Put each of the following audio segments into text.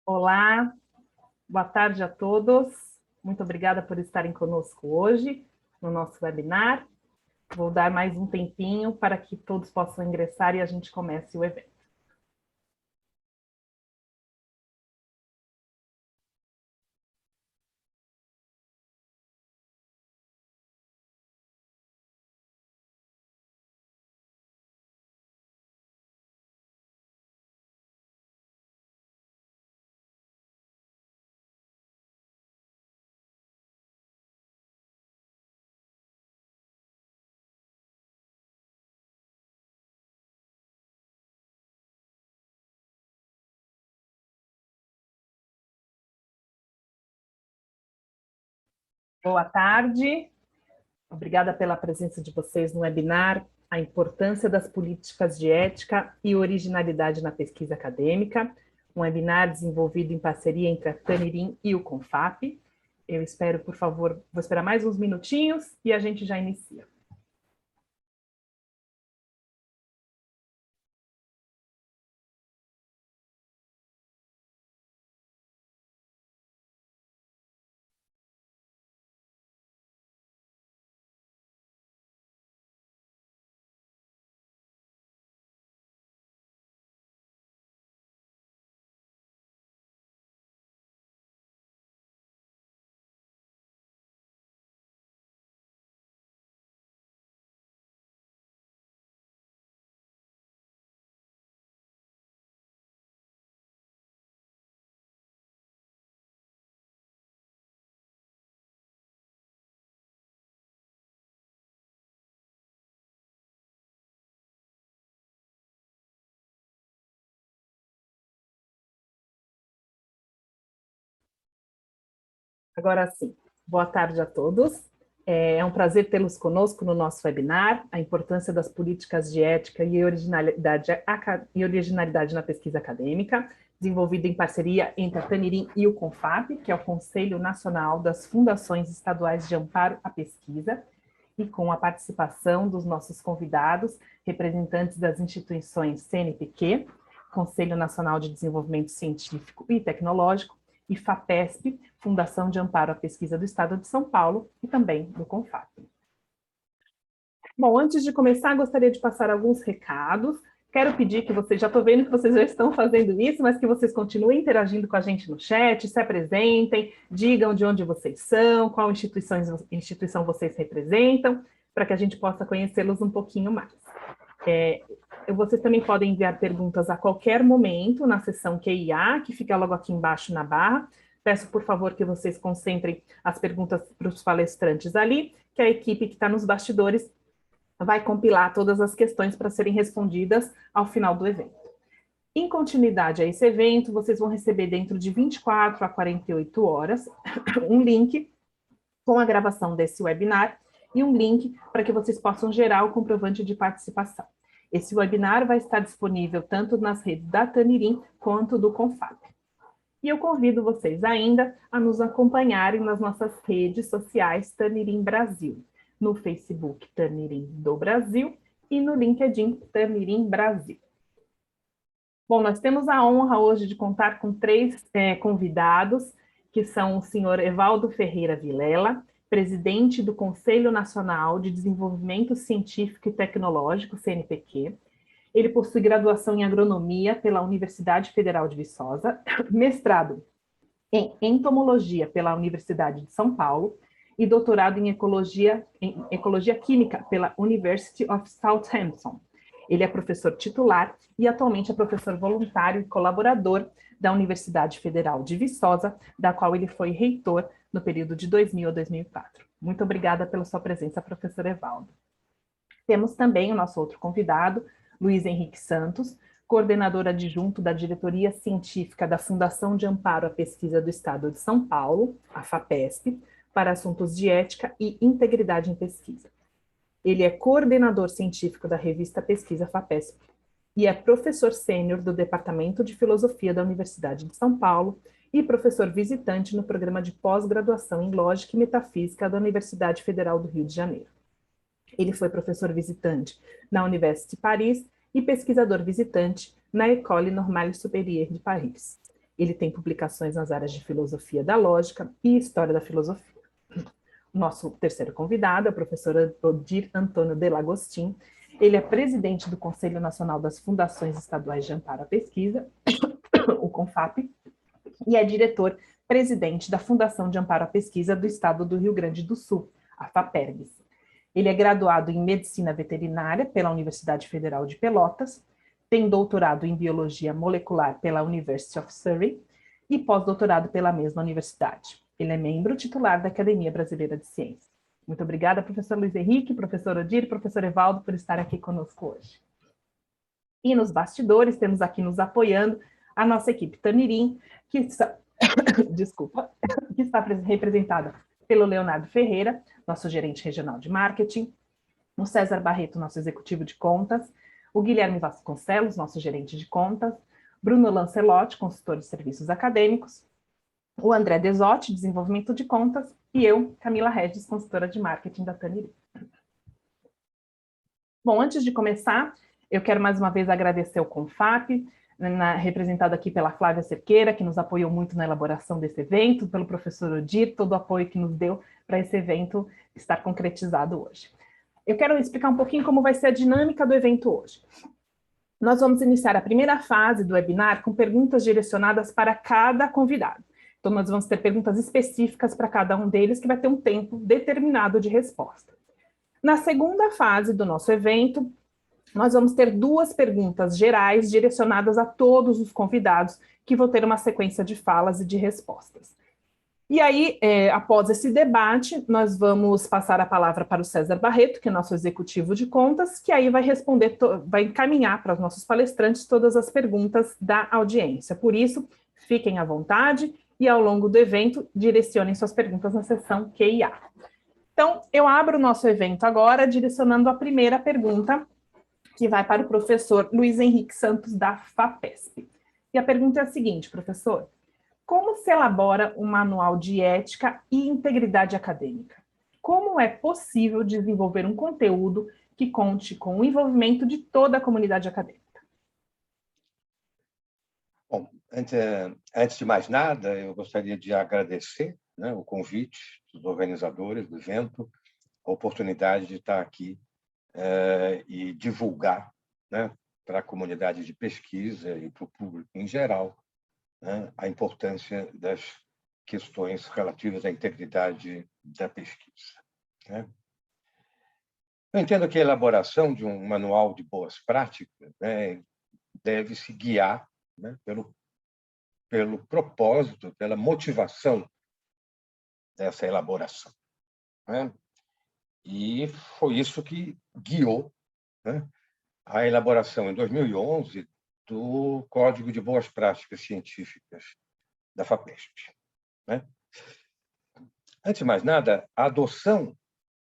Olá, boa tarde a todos. Muito obrigada por estarem conosco hoje no nosso webinar. Vou dar mais um tempinho para que todos possam ingressar e a gente comece o evento. Boa tarde, obrigada pela presença de vocês no webinar A Importância das Políticas de Ética e Originalidade na Pesquisa Acadêmica, um webinar desenvolvido em parceria entre a Tanirim e o CONFAP. Eu espero, por favor, vou esperar mais uns minutinhos e a gente já inicia. Agora sim, boa tarde a todos. É um prazer tê-los conosco no nosso webinar, a importância das políticas de ética e originalidade na pesquisa acadêmica, desenvolvido em parceria entre a Tanirim e o CONFAP, que é o Conselho Nacional das Fundações Estaduais de Amparo à Pesquisa, e com a participação dos nossos convidados, representantes das instituições CNPq, Conselho Nacional de Desenvolvimento Científico e Tecnológico, e FAPESP, Fundação de Amparo à Pesquisa do Estado de São Paulo, e também do CONFAP. Bom, antes de começar, gostaria de passar alguns recados. Quero pedir que vocês, já estou vendo que vocês já estão fazendo isso, mas que vocês continuem interagindo com a gente no chat, se apresentem, digam de onde vocês são, qual instituição vocês representam, para que a gente possa conhecê-los um pouquinho mais. Vocês também podem enviar perguntas a qualquer momento na seção QIA, que fica logo aqui embaixo na barra. Peço, por favor, que vocês concentrem as perguntas para os palestrantes ali, que a equipe que está nos bastidores vai compilar todas as questões para serem respondidas ao final do evento. Em continuidade a esse evento, vocês vão receber dentro de 24 a 48 horas um link com a gravação desse webinar e um link para que vocês possam gerar o comprovante de participação. Esse webinar vai estar disponível tanto nas redes da Tanirim quanto do CONFAP. E eu convido vocês ainda a nos acompanharem nas nossas redes sociais Tanirim Brasil, no Facebook Tanirim do Brasil e no LinkedIn Tanirim Brasil. Bom, nós temos a honra hoje de contar com três convidados, que são o senhor Evaldo Ferreira Vilela, presidente do Conselho Nacional de Desenvolvimento Científico e Tecnológico, CNPq. Ele possui graduação em agronomia pela Universidade Federal de Viçosa, mestrado em entomologia pela Universidade de São Paulo e doutorado em ecologia química pela University of Southampton. Ele é professor titular e atualmente é professor voluntário e colaborador da Universidade Federal de Viçosa, da qual ele foi reitor no período de 2000 a 2004. Muito obrigada pela sua presença, professor Evaldo. Temos também o nosso outro convidado, Luiz Henrique Santos, coordenador adjunto da Diretoria Científica da Fundação de Amparo à Pesquisa do Estado de São Paulo, a FAPESP, para assuntos de ética e integridade em pesquisa. Ele é coordenador científico da revista Pesquisa FAPESP e é professor sênior do Departamento de Filosofia da Universidade de São Paulo e professor visitante no programa de pós-graduação em Lógica e Metafísica da Universidade Federal do Rio de Janeiro. Ele foi professor visitante na Université de Paris e pesquisador visitante na École Normale Supérieure de Paris. Ele tem publicações nas áreas de filosofia da lógica e história da filosofia. Nosso terceiro convidado é o professor Odir Antônio Delagostin. Ele é presidente do Conselho Nacional das Fundações Estaduais de Amparo à Pesquisa, o CONFAP, e é diretor-presidente da Fundação de Amparo à Pesquisa do Estado do Rio Grande do Sul, a FAPERGS. Ele é graduado em Medicina Veterinária pela Universidade Federal de Pelotas, tem doutorado em Biologia Molecular pela University of Surrey e pós-doutorado pela mesma universidade. Ele é membro titular da Academia Brasileira de Ciências. Muito obrigada, professor Luiz Henrique, professor Odir, professor Evaldo, por estar aqui conosco hoje. E nos bastidores, temos aqui nos apoiando a nossa equipe Tamirim, que está, desculpa, que está representada pelo Leonardo Ferreira, nosso gerente regional de marketing, o César Barreto, nosso executivo de contas, o Guilherme Vasconcelos, nosso gerente de contas, Bruno Lancelotti, consultor de serviços acadêmicos, o André Desotti, desenvolvimento de contas, e eu, Camila Regis, consultora de marketing da Tamirim. Bom, antes de começar, eu quero mais uma vez agradecer o CONFAP, representado aqui pela Flávia Cerqueira, que nos apoiou muito na elaboração desse evento, pelo professor Odir, todo o apoio que nos deu para esse evento estar concretizado hoje. Eu quero explicar um pouquinho como vai ser a dinâmica do evento hoje. Nós vamos iniciar a primeira fase do webinar com perguntas direcionadas para cada convidado. Então, nós vamos ter perguntas específicas para cada um deles, que vai ter um tempo determinado de resposta. Na segunda fase do nosso evento, nós vamos ter duas perguntas gerais direcionadas a todos os convidados, que vão ter uma sequência de falas e de respostas. E aí, após esse debate, nós vamos passar a palavra para o César Barreto, que é nosso executivo de contas, que aí vai responder, vai encaminhar para os nossos palestrantes todas as perguntas da audiência. Por isso, fiquem à vontade e, ao longo do evento, direcionem suas perguntas na seção Q&A. Então, eu abro o nosso evento agora, direcionando a primeira pergunta, que vai para o professor Luiz Henrique Santos, da FAPESP. E a pergunta é a seguinte, professor: como se elabora um manual de ética e integridade acadêmica? Como é possível desenvolver um conteúdo que conte com o envolvimento de toda a comunidade acadêmica? Bom, antes de mais nada, eu gostaria de agradecer, né, o convite dos organizadores do evento, a oportunidade de estar aqui e divulgar, né, para a comunidade de pesquisa e para o público em geral, né, a importância das questões relativas à integridade da pesquisa, né? Eu entendo que a elaboração de um manual de boas práticas, né, deve se guiar, né, pelo propósito, pela motivação dessa elaboração, né? E foi isso que guiou, né, a elaboração, em 2011, do Código de Boas Práticas Científicas da FAPESP, né? Antes de mais nada, a adoção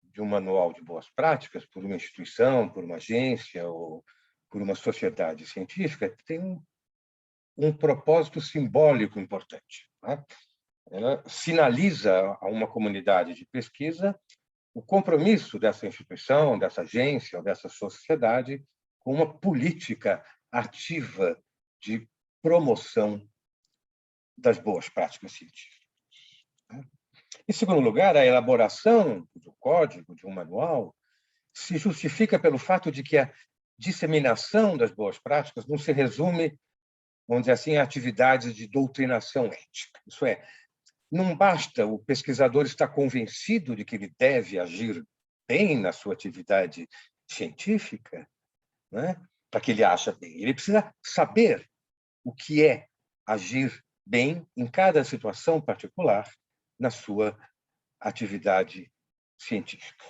de um manual de boas práticas por uma instituição, por uma agência ou por uma sociedade científica tem um propósito simbólico importante, né? Ela sinaliza a uma comunidade de pesquisa o compromisso dessa instituição, dessa agência ou dessa sociedade com uma política ativa de promoção das boas práticas científicas. Em segundo lugar, a elaboração do código, de um manual, se justifica pelo fato de que a disseminação das boas práticas não se resume, vamos dizer assim, a atividades de doutrinação ética. Isso é, não basta o pesquisador estar convencido de que ele deve agir bem na sua atividade científica, né, para que ele ache bem. Ele precisa saber o que é agir bem em cada situação particular na sua atividade científica.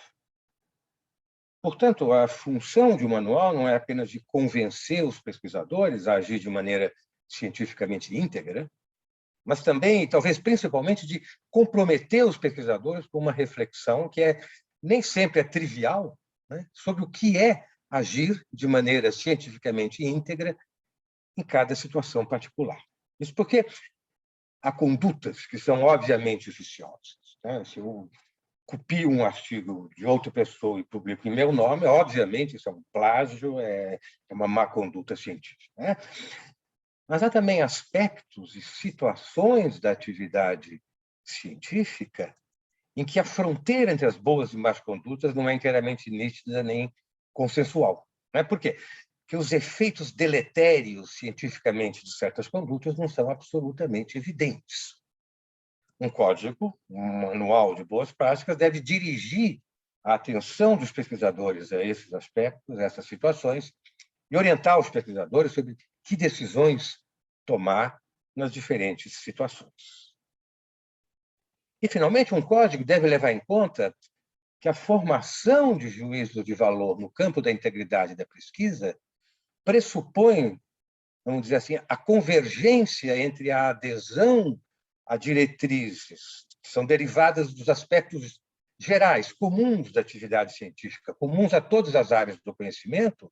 Portanto, a função de um manual não é apenas de convencer os pesquisadores a agir de maneira cientificamente íntegra, mas também, e talvez principalmente, de comprometer os pesquisadores com uma reflexão que nem sempre é trivial, né, sobre o que é agir de maneira cientificamente íntegra em cada situação particular. Isso porque há condutas que são obviamente viciosas, né? Se eu copio um artigo de outra pessoa e publico em meu nome, obviamente isso é um plágio, é uma má conduta científica, né? mas há também aspectos e situações da atividade científica em que a fronteira entre as boas e más condutas não é inteiramente nítida nem consensual. Não é? Por quê? Porque os efeitos deletérios cientificamente de certas condutas não são absolutamente evidentes. Um código, um manual de boas práticas, deve dirigir a atenção dos pesquisadores a esses aspectos, a essas situações, e orientar os pesquisadores sobre que decisões tomar nas diferentes situações. E, finalmente, um código deve levar em conta que a formação de juízo de valor no campo da integridade da pesquisa pressupõe, vamos dizer assim, a convergência entre a adesão a diretrizes que são derivadas dos aspectos gerais, comuns da atividade científica, comuns a todas as áreas do conhecimento,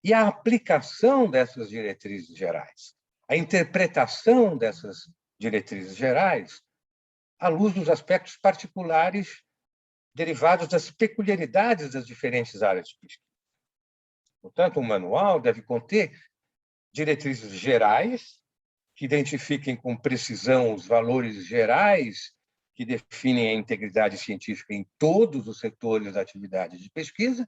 e a aplicação dessas diretrizes gerais, a interpretação dessas diretrizes gerais à luz dos aspectos particulares derivados das peculiaridades das diferentes áreas de pesquisa. Portanto, o manual deve conter diretrizes gerais que identifiquem com precisão os valores gerais que definem a integridade científica em todos os setores da atividade de pesquisa,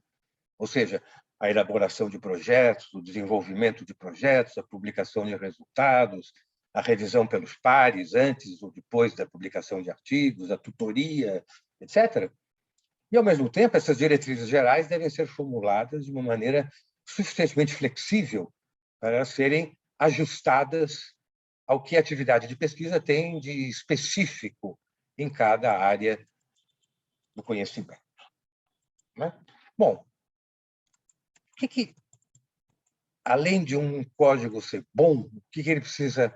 ou seja, a elaboração de projetos, o desenvolvimento de projetos, a publicação de resultados, a revisão pelos pares antes ou depois da publicação de artigos, a tutoria, etc. E, ao mesmo tempo, essas diretrizes gerais devem ser formuladas de uma maneira suficientemente flexível para serem ajustadas ao que a atividade de pesquisa tem de específico em cada área do conhecimento. Né? Bom, além de um código ser bom, o que ele precisa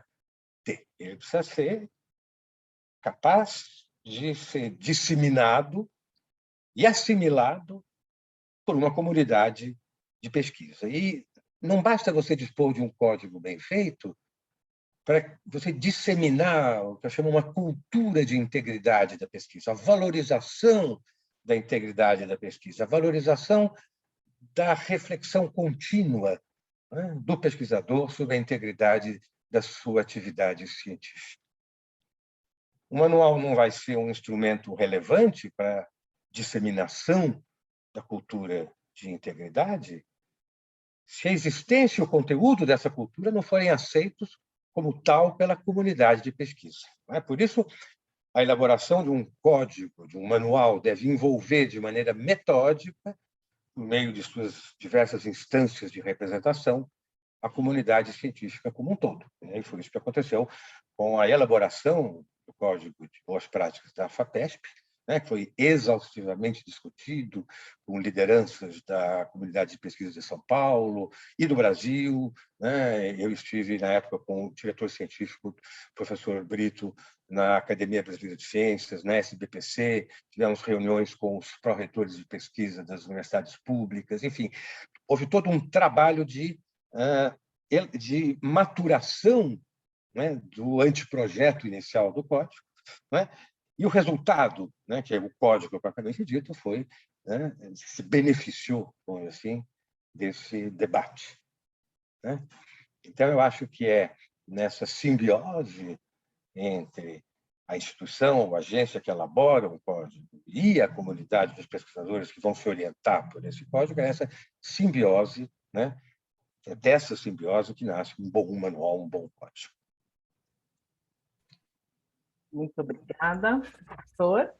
ter? Ele precisa ser capaz de ser disseminado e assimilado por uma comunidade de pesquisa. E não basta você dispor de um código bem feito para você disseminar o que eu chamo uma cultura de integridade da pesquisa, a valorização da integridade da pesquisa, a valorização da reflexão contínua, né, do pesquisador sobre a integridade da sua atividade científica. O manual não vai ser um instrumento relevante para a disseminação da cultura de integridade se a existência e o conteúdo dessa cultura não forem aceitos como tal pela comunidade de pesquisa. Por isso, a elaboração de um código, de um manual, deve envolver de maneira metódica, por meio de suas diversas instâncias de representação, a comunidade científica como um todo. E foi isso que aconteceu com a elaboração do Código de Boas Práticas da FAPESP, que foi exaustivamente discutido com lideranças da comunidade de pesquisa de São Paulo e do Brasil. Eu estive, na época, com o diretor científico, professor Brito, na Academia Brasileira de Ciências, na SBPC, tivemos reuniões com os pró-reitores de pesquisa das universidades públicas, enfim, houve todo um trabalho de maturação, do anteprojeto inicial do código, e o resultado, que é o código propriamente dito, foi, se beneficiou, vamos dizer assim, desse debate. Então, eu acho que é nessa simbiose entre a instituição, a agência que elabora o código e a comunidade dos pesquisadores que vão se orientar por esse código, é essa simbiose, é dessa simbiose que nasce um bom manual, um bom código. Muito obrigada, professor.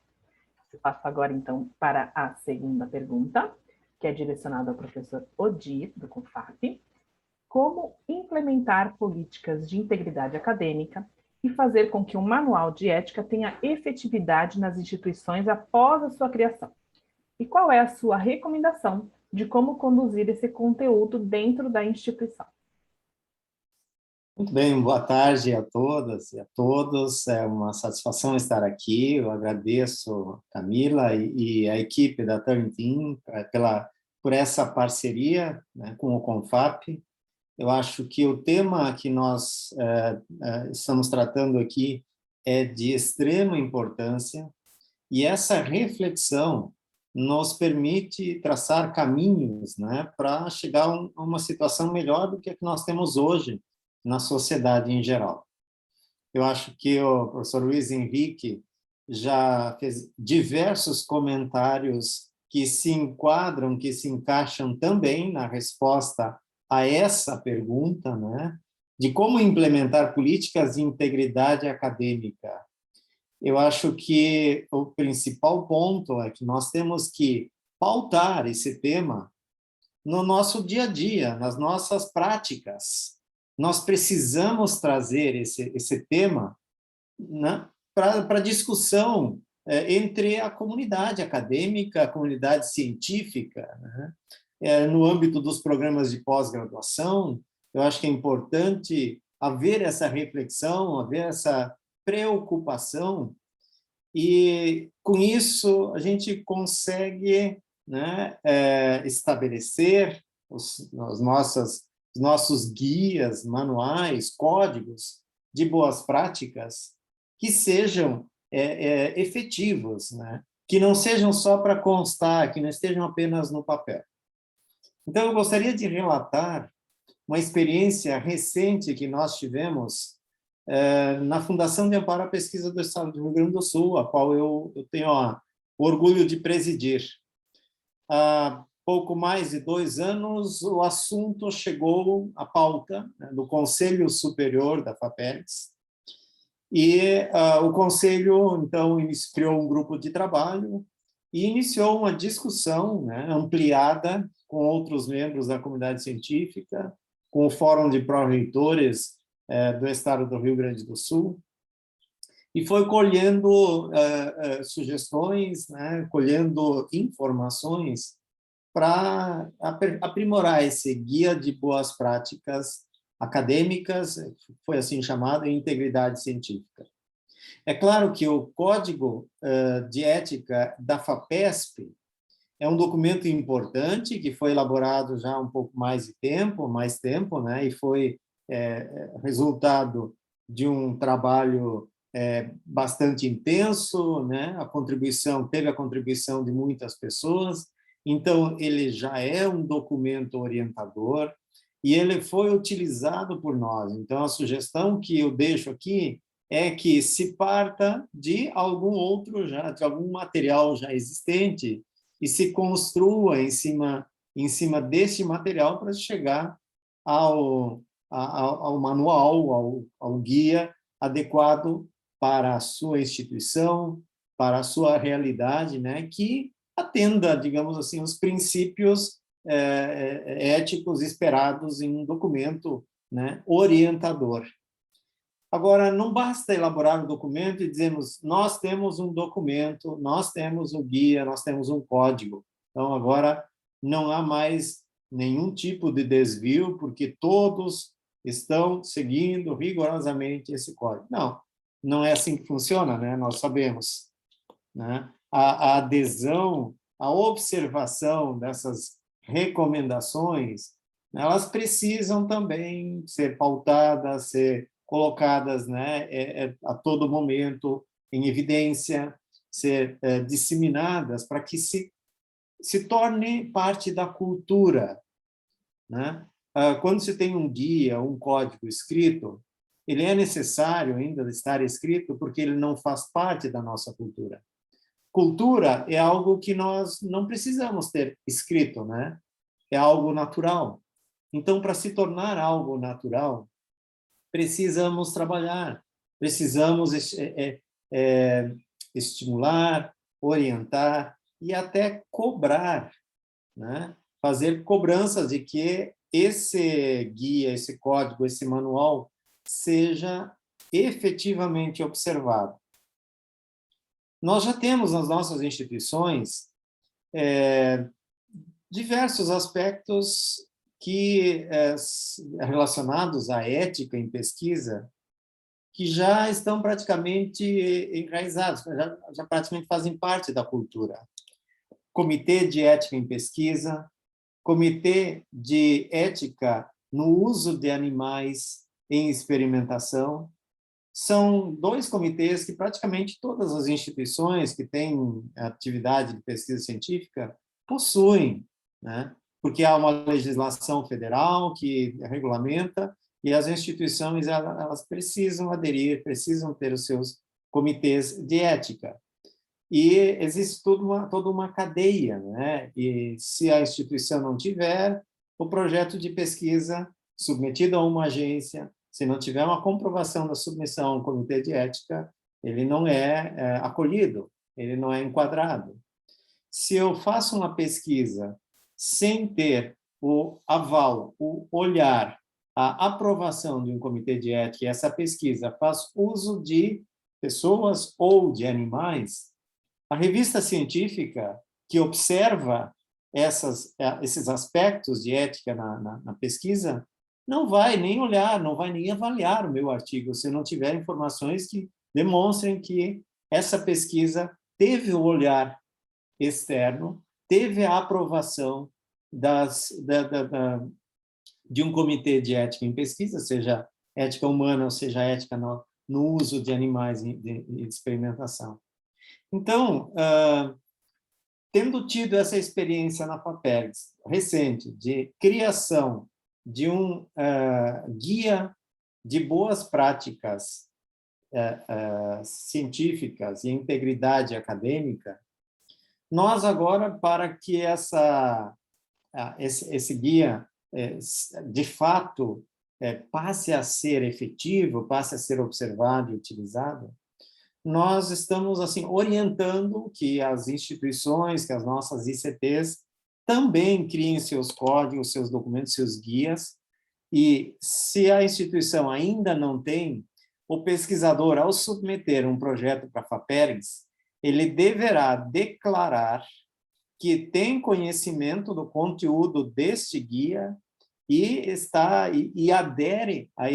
Eu passo agora, então, para a segunda pergunta, que é direcionada ao professor Odir, do CONFAP. Como implementar políticas de integridade acadêmica e fazer com que o manual de ética tenha efetividade nas instituições após a sua criação? E qual é a sua recomendação de como conduzir esse conteúdo dentro da instituição? Muito bem, boa tarde a todas e a todos. É uma satisfação estar aqui. Eu agradeço Camila e a equipe da Turnitin por essa parceria, com o CONFAP. Eu acho que o tema que nós estamos tratando aqui é de extrema importância e essa reflexão nos permite traçar caminhos, para chegar a uma situação melhor do que a que nós temos hoje, na sociedade em geral. Eu acho que o professor Luiz Henrique já fez diversos comentários que se enquadram, que se encaixam também na resposta a essa pergunta, né, de como implementar políticas de integridade acadêmica. Eu acho que o principal ponto é que nós temos que pautar esse tema no nosso dia a dia, nas nossas práticas. Nós precisamos trazer esse tema, né, para discussão entre a comunidade acadêmica, a comunidade científica, né? No âmbito dos programas de pós-graduação, eu acho que é importante haver essa reflexão, haver essa preocupação, e com isso a gente consegue, né, estabelecer os nossos guias, manuais, códigos de boas práticas que sejam efetivos, né? Que não sejam só para constar, que não estejam apenas no papel. Então, eu gostaria de relatar uma experiência recente que nós tivemos na Fundação de Amparo à Pesquisa do Estado do Rio Grande do Sul, a qual eu tenho o orgulho de presidir. Há pouco mais de 2 anos, o assunto chegou à pauta, né, do Conselho Superior da FAPERGS, e o Conselho, então, criou um grupo de trabalho e iniciou uma discussão, né, ampliada com outros membros da comunidade científica, com o Fórum de Pró-Reitores do Estado do Rio Grande do Sul, e foi colhendo sugestões, né, colhendo informações para aprimorar esse guia de boas práticas acadêmicas, foi assim chamado, em integridade científica. É claro que o Código de Ética da FAPESP é um documento importante que foi elaborado já há um pouco mais tempo, né, e foi resultado de um trabalho bastante intenso, né, teve a contribuição de muitas pessoas, então ele já é um documento orientador e ele foi utilizado por nós. Então, a sugestão que eu deixo aqui é que se parta de algum material já existente e se construa em cima deste material para chegar ao manual, ao guia adequado para a sua instituição, para a sua realidade, né, que atenda, digamos assim, os princípios éticos esperados em um documento, né, orientador. Agora, não basta elaborar um documento e dizermos, nós temos um documento, nós temos um guia, nós temos um código. Então, agora, não há mais nenhum tipo de desvio, porque todos estão seguindo rigorosamente esse código. Não, não é assim que funciona, né? Nós sabemos, né? A adesão, a observação dessas recomendações, elas precisam também ser pautadas, ser colocadas, né, a todo momento em evidência, ser disseminadas para que se torne parte da cultura, né? Quando se tem um guia, um código escrito, ele é necessário ainda estar escrito porque ele não faz parte da nossa cultura. Cultura é algo que nós não precisamos ter escrito, né? É algo natural. Então, para se tornar algo natural, precisamos trabalhar, precisamos estimular, orientar e até cobrar, né? Fazer cobranças de que esse guia, esse código, esse manual seja efetivamente observado. Nós já temos nas nossas instituições diversos aspectos que relacionados à ética em pesquisa, que já estão praticamente enraizados, já praticamente fazem parte da cultura. Comitê de Ética em Pesquisa, Comitê de Ética no Uso de Animais em Experimentação, são 2 comitês que praticamente todas as instituições que têm atividade de pesquisa científica possuem, né? Porque há uma legislação federal que regulamenta e as instituições elas precisam aderir, precisam ter os seus comitês de ética. E existe toda uma cadeia, né? E se a instituição não tiver, o projeto de pesquisa submetido a uma agência, se não tiver uma comprovação da submissão a um comitê de ética, ele não é acolhido, ele não é enquadrado. Se eu faço uma pesquisa sem ter o aval, o olhar, a aprovação de um comitê de ética, e essa pesquisa faz uso de pessoas ou de animais, a revista científica que observa esses aspectos de ética na pesquisa não vai nem olhar, não vai nem avaliar o meu artigo se eu não tiver informações que demonstrem que essa pesquisa teve o olhar externo, teve a aprovação de um comitê de ética em pesquisa, seja ética humana ou seja ética no uso de animais de experimentação. Então, tendo tido essa experiência na FAPERGS recente de criação de um guia de boas práticas científicas e integridade acadêmica, nós agora, para que esse guia, de fato, passe a ser efetivo, passe a ser observado e utilizado, nós estamos assim orientando que as instituições, que as nossas ICTs também criem seus códigos, seus documentos, seus guias, e se a instituição ainda não tem, o pesquisador, ao submeter um projeto para a FAPERGS, ele deverá declarar que tem conhecimento do conteúdo deste guia e adere a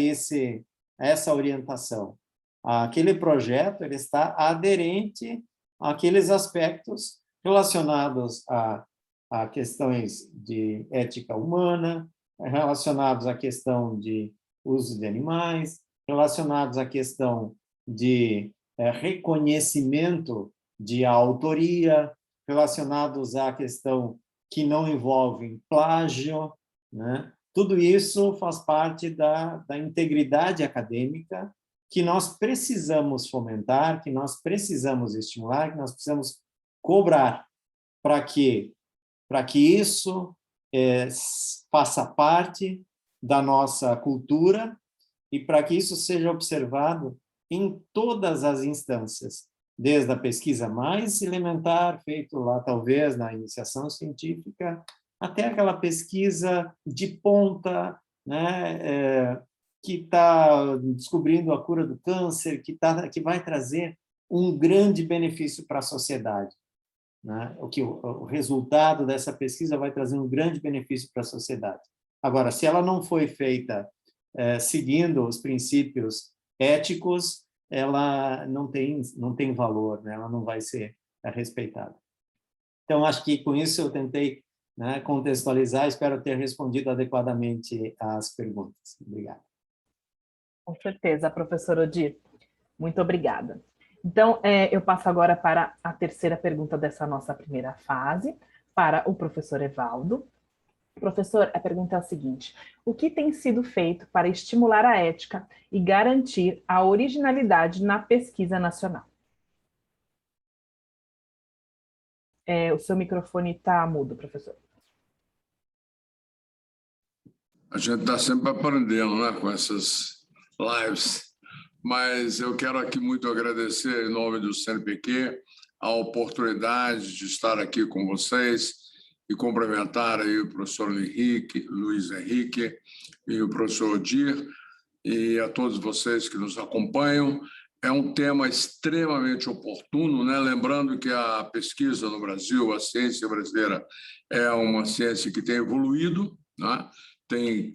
essa orientação. Aquele projeto ele está aderente àqueles aspectos relacionados a questões de ética humana, relacionados à questão de uso de animais, relacionados à questão de reconhecimento de autoria, relacionados à questão que não envolvem plágio, né? Tudo isso faz parte da integridade acadêmica que nós precisamos fomentar, que nós precisamos estimular, que nós precisamos cobrar para que isso faça parte da nossa cultura e para que isso seja observado em todas as instâncias, desde a pesquisa mais elementar, feito lá talvez na iniciação científica, até aquela pesquisa de ponta, né, que está descobrindo a cura do câncer, que vai trazer um grande benefício para a sociedade, né? O resultado dessa pesquisa vai trazer um grande benefício para a sociedade. Agora, se ela não foi feita seguindo os princípios éticos, ela não tem valor, né? Ela não vai ser respeitada. Então, acho que com isso eu tentei, né, contextualizar, espero ter respondido adequadamente às perguntas. Obrigado. Com certeza, professor Odir. Muito obrigada. Então, eu passo agora para a terceira pergunta dessa nossa primeira fase, para o professor Evaldo. Professor, a pergunta é a seguinte: o que tem sido feito para estimular a ética e garantir a originalidade na pesquisa nacional? O seu microfone está mudo, professor. A gente está sempre aprendendo, né, com essas lives, mas eu quero aqui muito agradecer, em nome do CNPq, a oportunidade de estar aqui com vocês e cumprimentar aí o professor Luiz Henrique e o professor Odir e a todos vocês que nos acompanham. É um tema extremamente oportuno, né? Lembrando que a pesquisa no Brasil, a ciência brasileira, é uma ciência que tem evoluído, né? Tem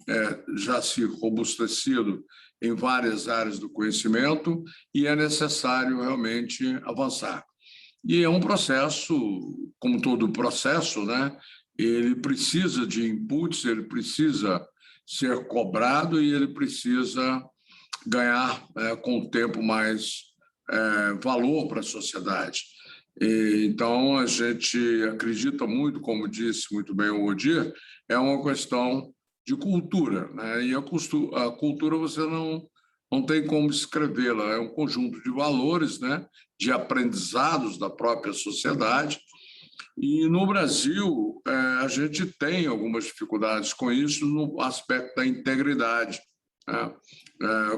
já se robustecido em várias áreas do conhecimento e é necessário realmente avançar. E é um processo, como todo processo, né? Ele precisa de inputs, ele precisa ser cobrado e ele precisa ganhar com o tempo mais valor para a sociedade. Então, a gente acredita muito, como disse muito bem o Odir, é uma questão de cultura, né? E a cultura você não tem como escrevê-la, é um conjunto de valores, né? De aprendizados da própria sociedade. E no Brasil, a gente tem algumas dificuldades com isso no aspecto da integridade, né?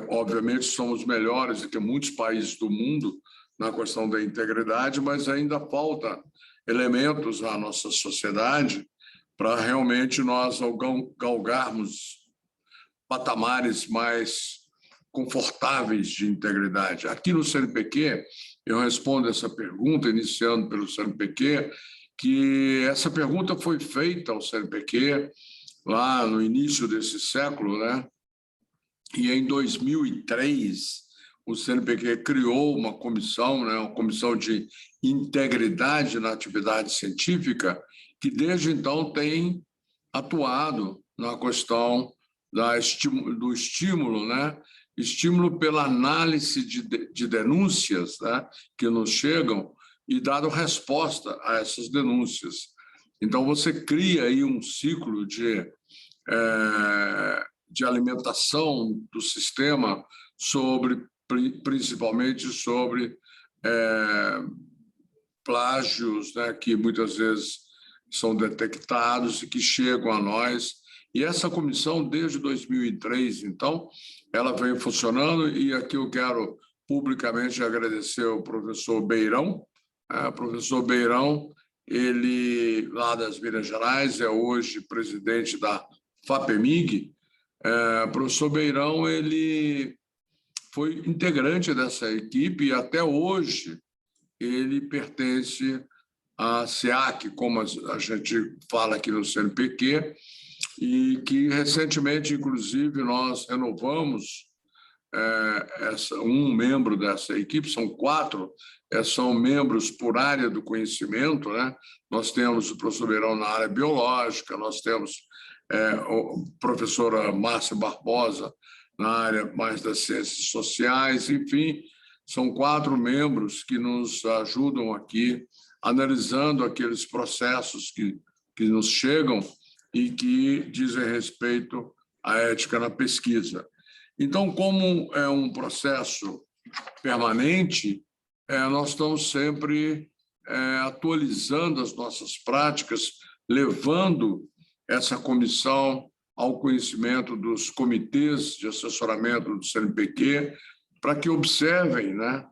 Obviamente, somos melhores do que muitos países do mundo na questão da integridade, mas ainda falta elementos à nossa sociedade para realmente nós galgarmos patamares mais confortáveis de integridade. Aqui no CNPq, eu respondo essa pergunta, iniciando pelo CNPq, que essa pergunta foi feita ao CNPq lá no início desse século, né? E em 2003, o CNPq criou uma comissão, né? Uma comissão de integridade na atividade científica, que desde então tem atuado na questão do estímulo, né? Estímulo pela análise de denúncias, né? Que nos chegam e dado resposta a essas denúncias. Então, você cria aí um ciclo de alimentação do sistema principalmente sobre plágios, né, que muitas vezes são detectados e que chegam a nós. E essa comissão, desde 2003, então, ela vem funcionando, e aqui eu quero publicamente agradecer ao professor Beirão. O professor Beirão, ele, lá das Minas Gerais, é hoje presidente da FAPEMIG. O professor Beirão, ele foi integrante dessa equipe e até hoje ele pertence à SEAC, como a gente fala aqui no CNPq, e que recentemente, inclusive, nós renovamos um membro dessa equipe, são 4, são membros por área do conhecimento, né? Nós temos o professor Beirão na área biológica, nós temos a professora Márcia Barbosa na área mais das ciências sociais, enfim, são 4 membros que nos ajudam aqui, analisando aqueles processos que nos chegam e que dizem respeito à ética na pesquisa. Então, como é um processo permanente, nós estamos sempre atualizando as nossas práticas, levando essa comissão ao conhecimento dos comitês de assessoramento do CNPq, para que observem, né,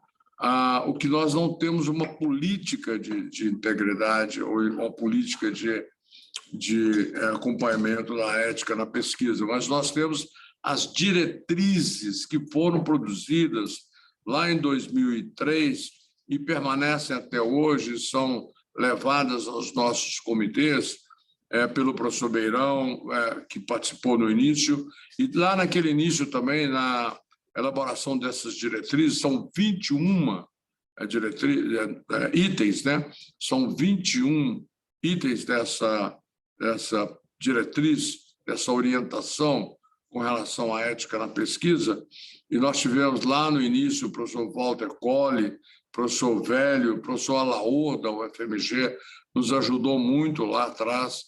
o que nós não temos uma política de integridade ou uma política de acompanhamento da ética na pesquisa, mas nós temos as diretrizes que foram produzidas lá em 2003 e permanecem até hoje, são levadas aos nossos comitês pelo professor Beirão, que participou no início, e lá naquele início também, na elaboração dessas diretrizes, são 21 itens, né? São 21 itens dessa diretriz, dessa orientação com relação à ética na pesquisa, e nós tivemos lá no início o professor Walter Colli, professor Velho, o professor Alaor, da UFMG, nos ajudou muito lá atrás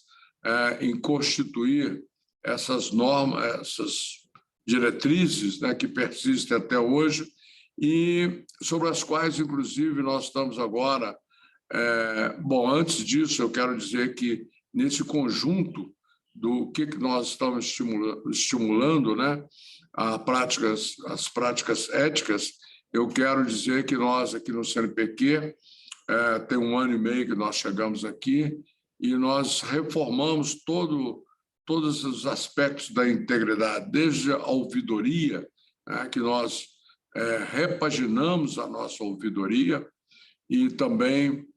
em constituir essas normas, essas diretrizes, né, que persistem até hoje e sobre as quais, inclusive, nós estamos agora... Bom, antes disso, eu quero dizer que nesse conjunto do que nós estamos estimulando, né, as práticas éticas, eu quero dizer que nós aqui no CNPq tem 1 ano e meio que nós chegamos aqui e nós reformamos todos os aspectos da integridade, desde a ouvidoria, né, que nós repaginamos a nossa ouvidoria, e também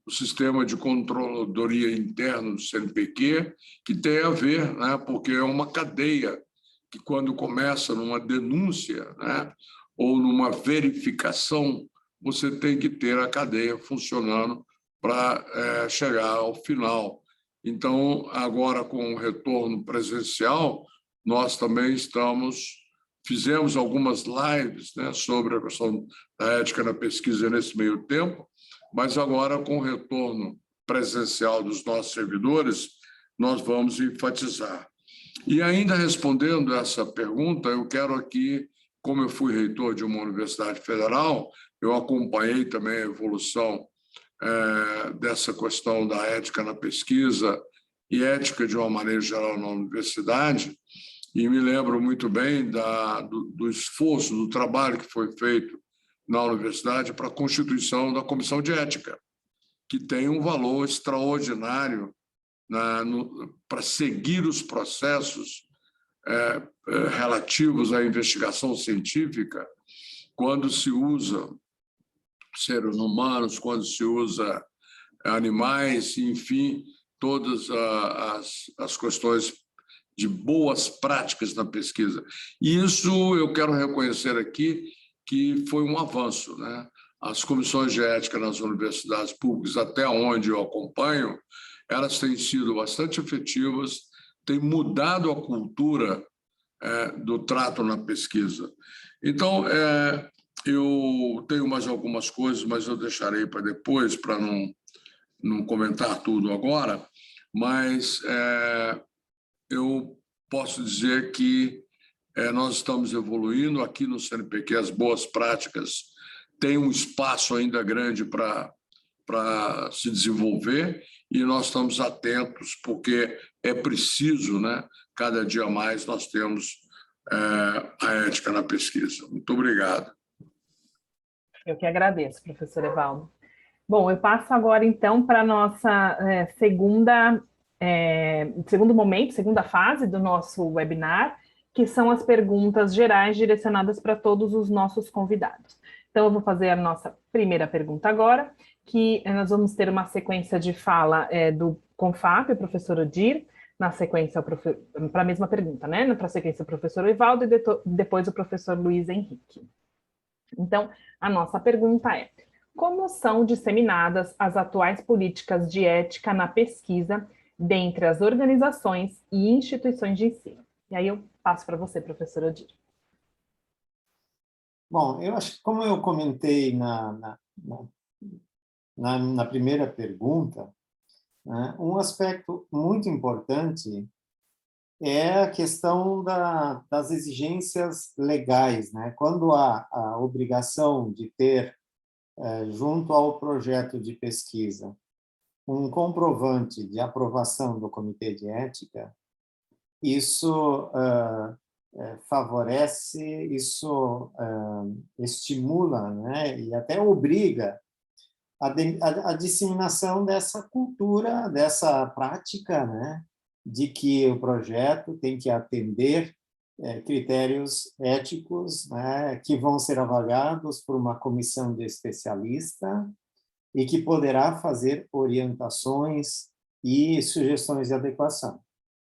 o sistema de controladoria interna do CNPq, que tem a ver, né, porque é uma cadeia que, quando começa numa denúncia, né, ou numa verificação, você tem que ter a cadeia funcionando para chegar ao final. Então, agora, com o retorno presencial, nós também fizemos algumas lives, né, sobre a questão da ética na pesquisa nesse meio tempo, mas agora, com o retorno presencial dos nossos servidores, nós vamos enfatizar. E ainda respondendo essa pergunta, eu quero aqui, como eu fui reitor de uma universidade federal, eu acompanhei também a evolução dessa questão da ética na pesquisa e ética de uma maneira geral na universidade, e me lembro muito bem do esforço, do trabalho que foi feito na universidade para a constituição da Comissão de Ética, que tem um valor extraordinário para seguir os processos relativos à investigação científica, quando se usa seres humanos, quando se usa animais, enfim, todas as questões de boas práticas na pesquisa. E isso eu quero reconhecer aqui que foi um avanço, né? As comissões de ética nas universidades públicas, até onde eu acompanho, elas têm sido bastante efetivas, têm mudado a cultura do trato na pesquisa. Então, eu tenho mais algumas coisas, mas eu deixarei para depois, para não comentar tudo agora, mas eu posso dizer que nós estamos evoluindo aqui no CNPq, as boas práticas têm um espaço ainda grande para se desenvolver e nós estamos atentos, porque é preciso, né, cada dia mais nós temos a ética na pesquisa. Muito obrigado. Eu que agradeço, professor Evaldo. Bom, eu passo agora, então, para a nossa segundo momento, segunda fase do nosso webinar, que são as perguntas gerais direcionadas para todos os nossos convidados. Então, eu vou fazer a nossa primeira pergunta agora, que nós vamos ter uma sequência de fala do CONFAP, o professor Odir, na sequência, para a mesma pergunta, né? Na sequência, o professor Evaldo e depois o professor Luiz Henrique. Então, a nossa pergunta é: como são disseminadas as atuais políticas de ética na pesquisa dentre as organizações e instituições de ensino? E aí eu passo para você, professor Odir. Bom, eu acho que, como eu comentei na primeira pergunta, né, um aspecto muito importante é a questão das exigências legais, né? Quando há a obrigação de ter, junto ao projeto de pesquisa, um comprovante de aprovação do Comitê de Ética, isso favorece, isso estimula, né? E até obriga a disseminação dessa cultura, dessa prática, né? De que o projeto tem que atender critérios éticos, né? Que vão ser avaliados por uma comissão de especialista e que poderá fazer orientações e sugestões de adequação.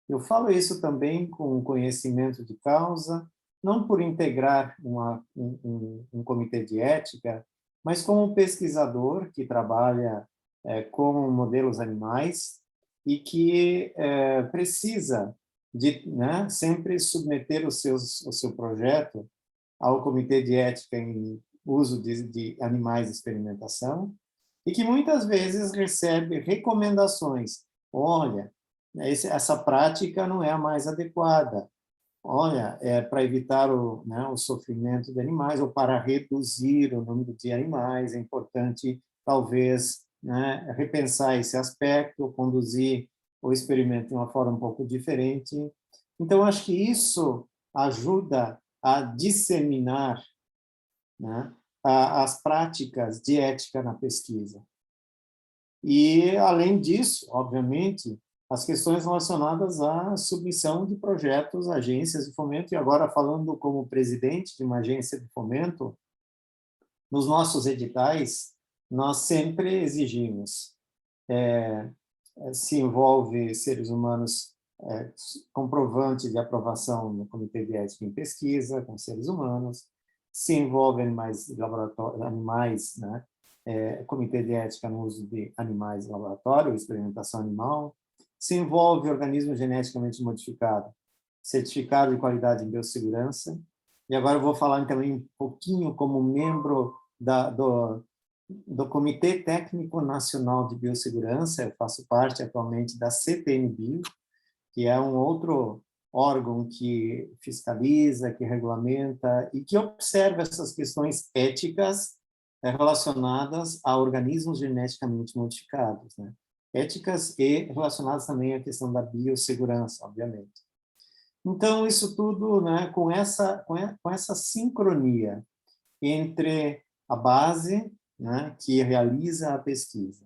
Eu falo isso também com conhecimento de causa, não por integrar um comitê de ética, mas como pesquisador que trabalha com modelos animais e que precisa de, né, sempre submeter o seu projeto ao Comitê de Ética em uso de animais de experimentação e que muitas vezes recebe recomendações. Olha, essa prática não é a mais adequada. Olha, para evitar o sofrimento de animais ou para reduzir o número de animais, é importante, talvez, né, repensar esse aspecto, conduzir o experimento de uma forma um pouco diferente. Então, acho que isso ajuda a disseminar, né, as práticas de ética na pesquisa. E, além disso, obviamente, as questões relacionadas à submissão de projetos, agências de fomento, e agora falando como presidente de uma agência de fomento, nos nossos editais, nós sempre exigimos, se envolve seres humanos, comprovante de aprovação no Comitê de Ética em Pesquisa com seres humanos, se envolve animais, né? Comitê de Ética no uso de animais em laboratório, experimentação animal, se envolve organismo geneticamente modificado, certificado de qualidade em biossegurança, e agora eu vou falar também um pouquinho como membro do Comitê Técnico Nacional de Biossegurança. Eu faço parte atualmente da CTN-Bio, que é um outro órgão que fiscaliza, que regulamenta e que observa essas questões éticas relacionadas a organismos geneticamente modificados, né? Éticas e relacionadas também à questão da biossegurança, obviamente. Então, isso tudo, né, com essa sincronia entre a base, né, que realiza a pesquisa,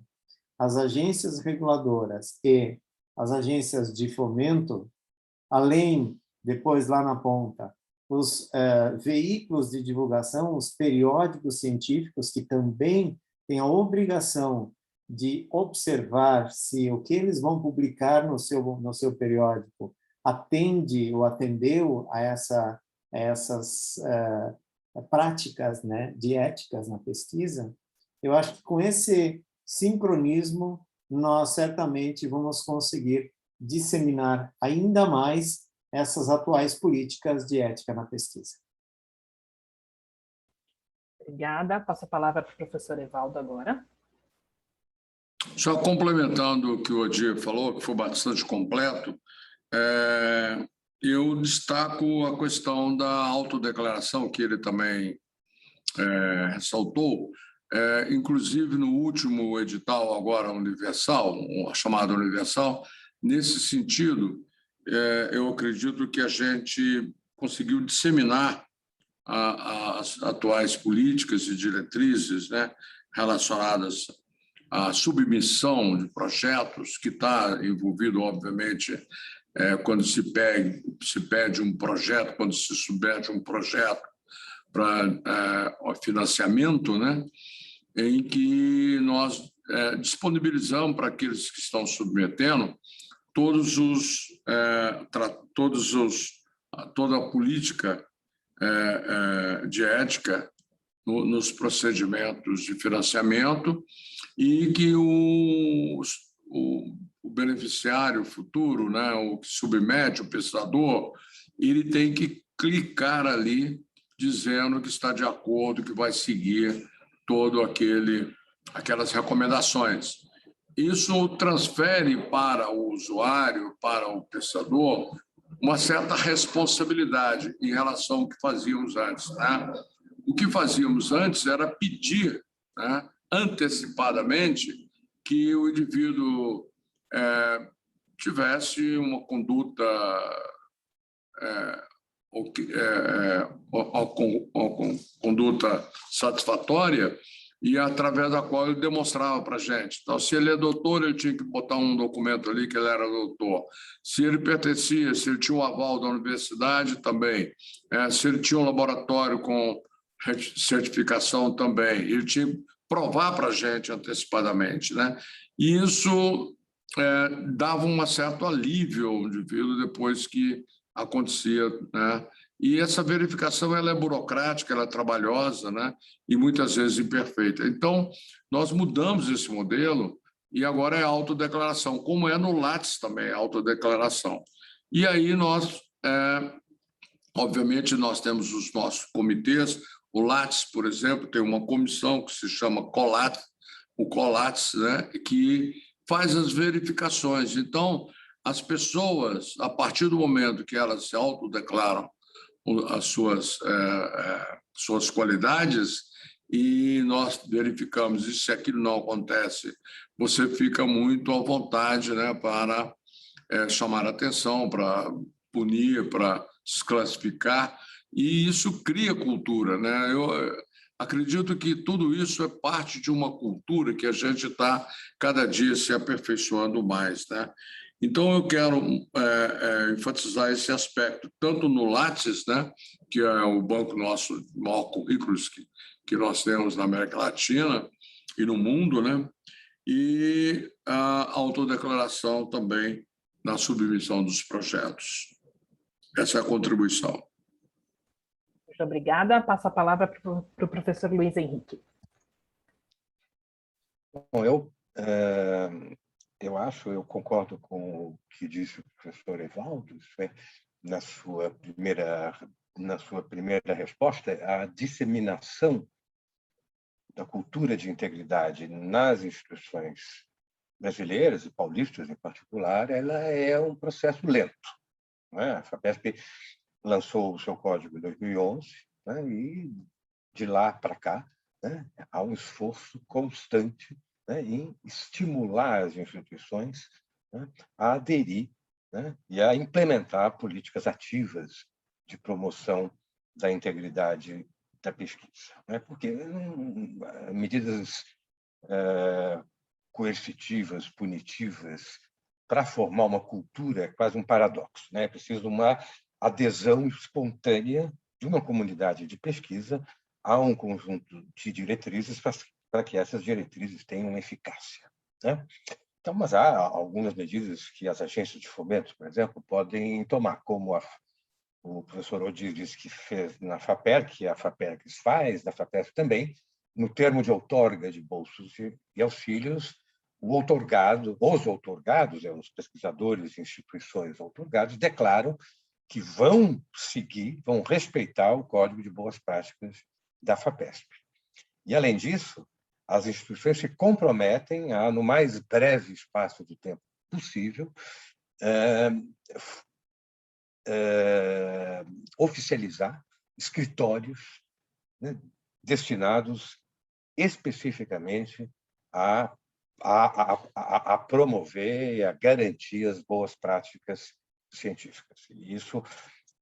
as agências reguladoras e as agências de fomento, além, depois lá na ponta, os veículos de divulgação, os periódicos científicos, que também têm a obrigação de observar se o que eles vão publicar no seu periódico atende ou atendeu a essas práticas, né, de éticas na pesquisa. Eu acho que com esse sincronismo nós certamente vamos conseguir disseminar ainda mais essas atuais políticas de ética na pesquisa. Obrigada. Passo a palavra para o professor Evaldo agora. Só complementando o que o Odir falou, que foi bastante completo, eu destaco a questão da autodeclaração, que ele também ressaltou, inclusive no último edital agora universal, chamado universal, nesse sentido, eu acredito que a gente conseguiu disseminar as atuais políticas e diretrizes, né, relacionadas à submissão de projetos, que está envolvido, obviamente, quando se pede um projeto, quando se submete um projeto para financiamento, né, em que nós disponibilizamos para aqueles que estão submetendo toda a política de ética nos procedimentos de financiamento, e que o beneficiário futuro, né, o que submete, o pesquisador, ele tem que clicar ali dizendo que está de acordo, que vai seguir aquelas recomendações. Isso transfere para o usuário, para o pesquisador, uma certa responsabilidade em relação ao que fazíamos antes, né? O que fazíamos antes era pedir, né, antecipadamente, que o indivíduo tivesse uma conduta conduta satisfatória, e através da qual ele demonstrava para a gente. Então, se ele é doutor, ele tinha que botar um documento ali que ele era doutor. Se ele pertencia, se ele tinha um aval da universidade, também. Se ele tinha um laboratório com certificação, também. Ele tinha que provar para a gente antecipadamente, né? E isso dava um certo alívio ao indivíduo depois que acontecia, né? E essa verificação ela é burocrática, ela é trabalhosa, né? E muitas vezes imperfeita. Então, nós mudamos esse modelo e agora é autodeclaração, como é no Lattes também, autodeclaração. E aí nós, obviamente, nós temos os nossos comitês. O Lattes, por exemplo, tem uma comissão que se chama COLATS, o COLATS, né? Que faz as verificações. Então, as pessoas, a partir do momento que elas se autodeclaram as suas qualidades, e nós verificamos, e se aquilo não acontece, você fica muito à vontade, né, para chamar a atenção, para punir, para desclassificar, e isso cria cultura, né? Eu acredito que tudo isso é parte de uma cultura que a gente está cada dia se aperfeiçoando mais, né? Então, eu quero enfatizar esse aspecto, tanto no Lattes, né, que é o banco nosso, de maior currículos que nós temos na América Latina e no mundo, né, e a autodeclaração também na submissão dos projetos. Essa é a contribuição. Muito obrigada. Passo a palavra para o professor Luiz Henrique. Bom, eu concordo com o que disse o professor Evaldo, na sua primeira resposta, a disseminação da cultura de integridade nas instituições brasileiras e paulistas em particular, ela é um processo lento, né? A FAPESP lançou o seu código em 2011, né? E de lá para cá, né, há um esforço constante, né, em estimular as instituições, né, a aderir, né, e a implementar políticas ativas de promoção da integridade da pesquisa, né? Porque medidas coercitivas, punitivas, para formar uma cultura é quase um paradoxo, né? É preciso uma adesão espontânea de uma comunidade de pesquisa a um conjunto de diretrizes para que essas diretrizes tenham uma eficácia, né? Então, mas há algumas medidas que as agências de fomento, por exemplo, podem tomar, como o professor Odir disse que fez na FAPERC, que a FAPERC faz, na FAPESP também, no termo de outorga de bolsas e auxílios, os outorgados, os pesquisadores e instituições outorgados, declaram que vão seguir, vão respeitar o Código de Boas Práticas da FAPESP. E, além disso, as instituições se comprometem a, no mais breve espaço de tempo possível, oficializar escritórios, né, destinados especificamente a promover e a garantir as boas práticas científicas. E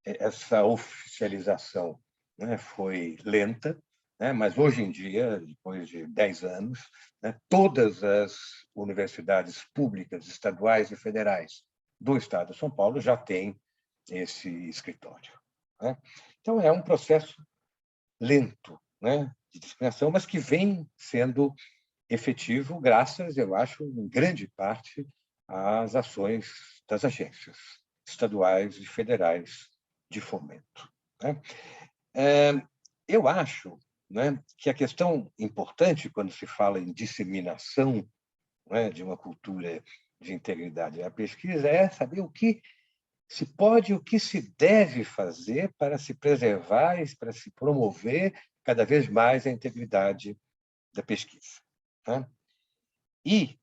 essa oficialização, né, foi lenta, né, mas hoje em dia, depois de 10 anos, né, todas as universidades públicas, estaduais e federais do Estado de São Paulo já têm esse escritório, né? Então, é um processo lento, né, de discriminação, mas que vem sendo efetivo graças, eu acho, em grande parte, às ações das agências estaduais e federais de fomento, né? Eu acho, né, que a questão importante quando se fala em disseminação, né, de uma cultura de integridade da pesquisa é saber o que se pode e o que se deve fazer para se preservar e para se promover cada vez mais a integridade da pesquisa, né? E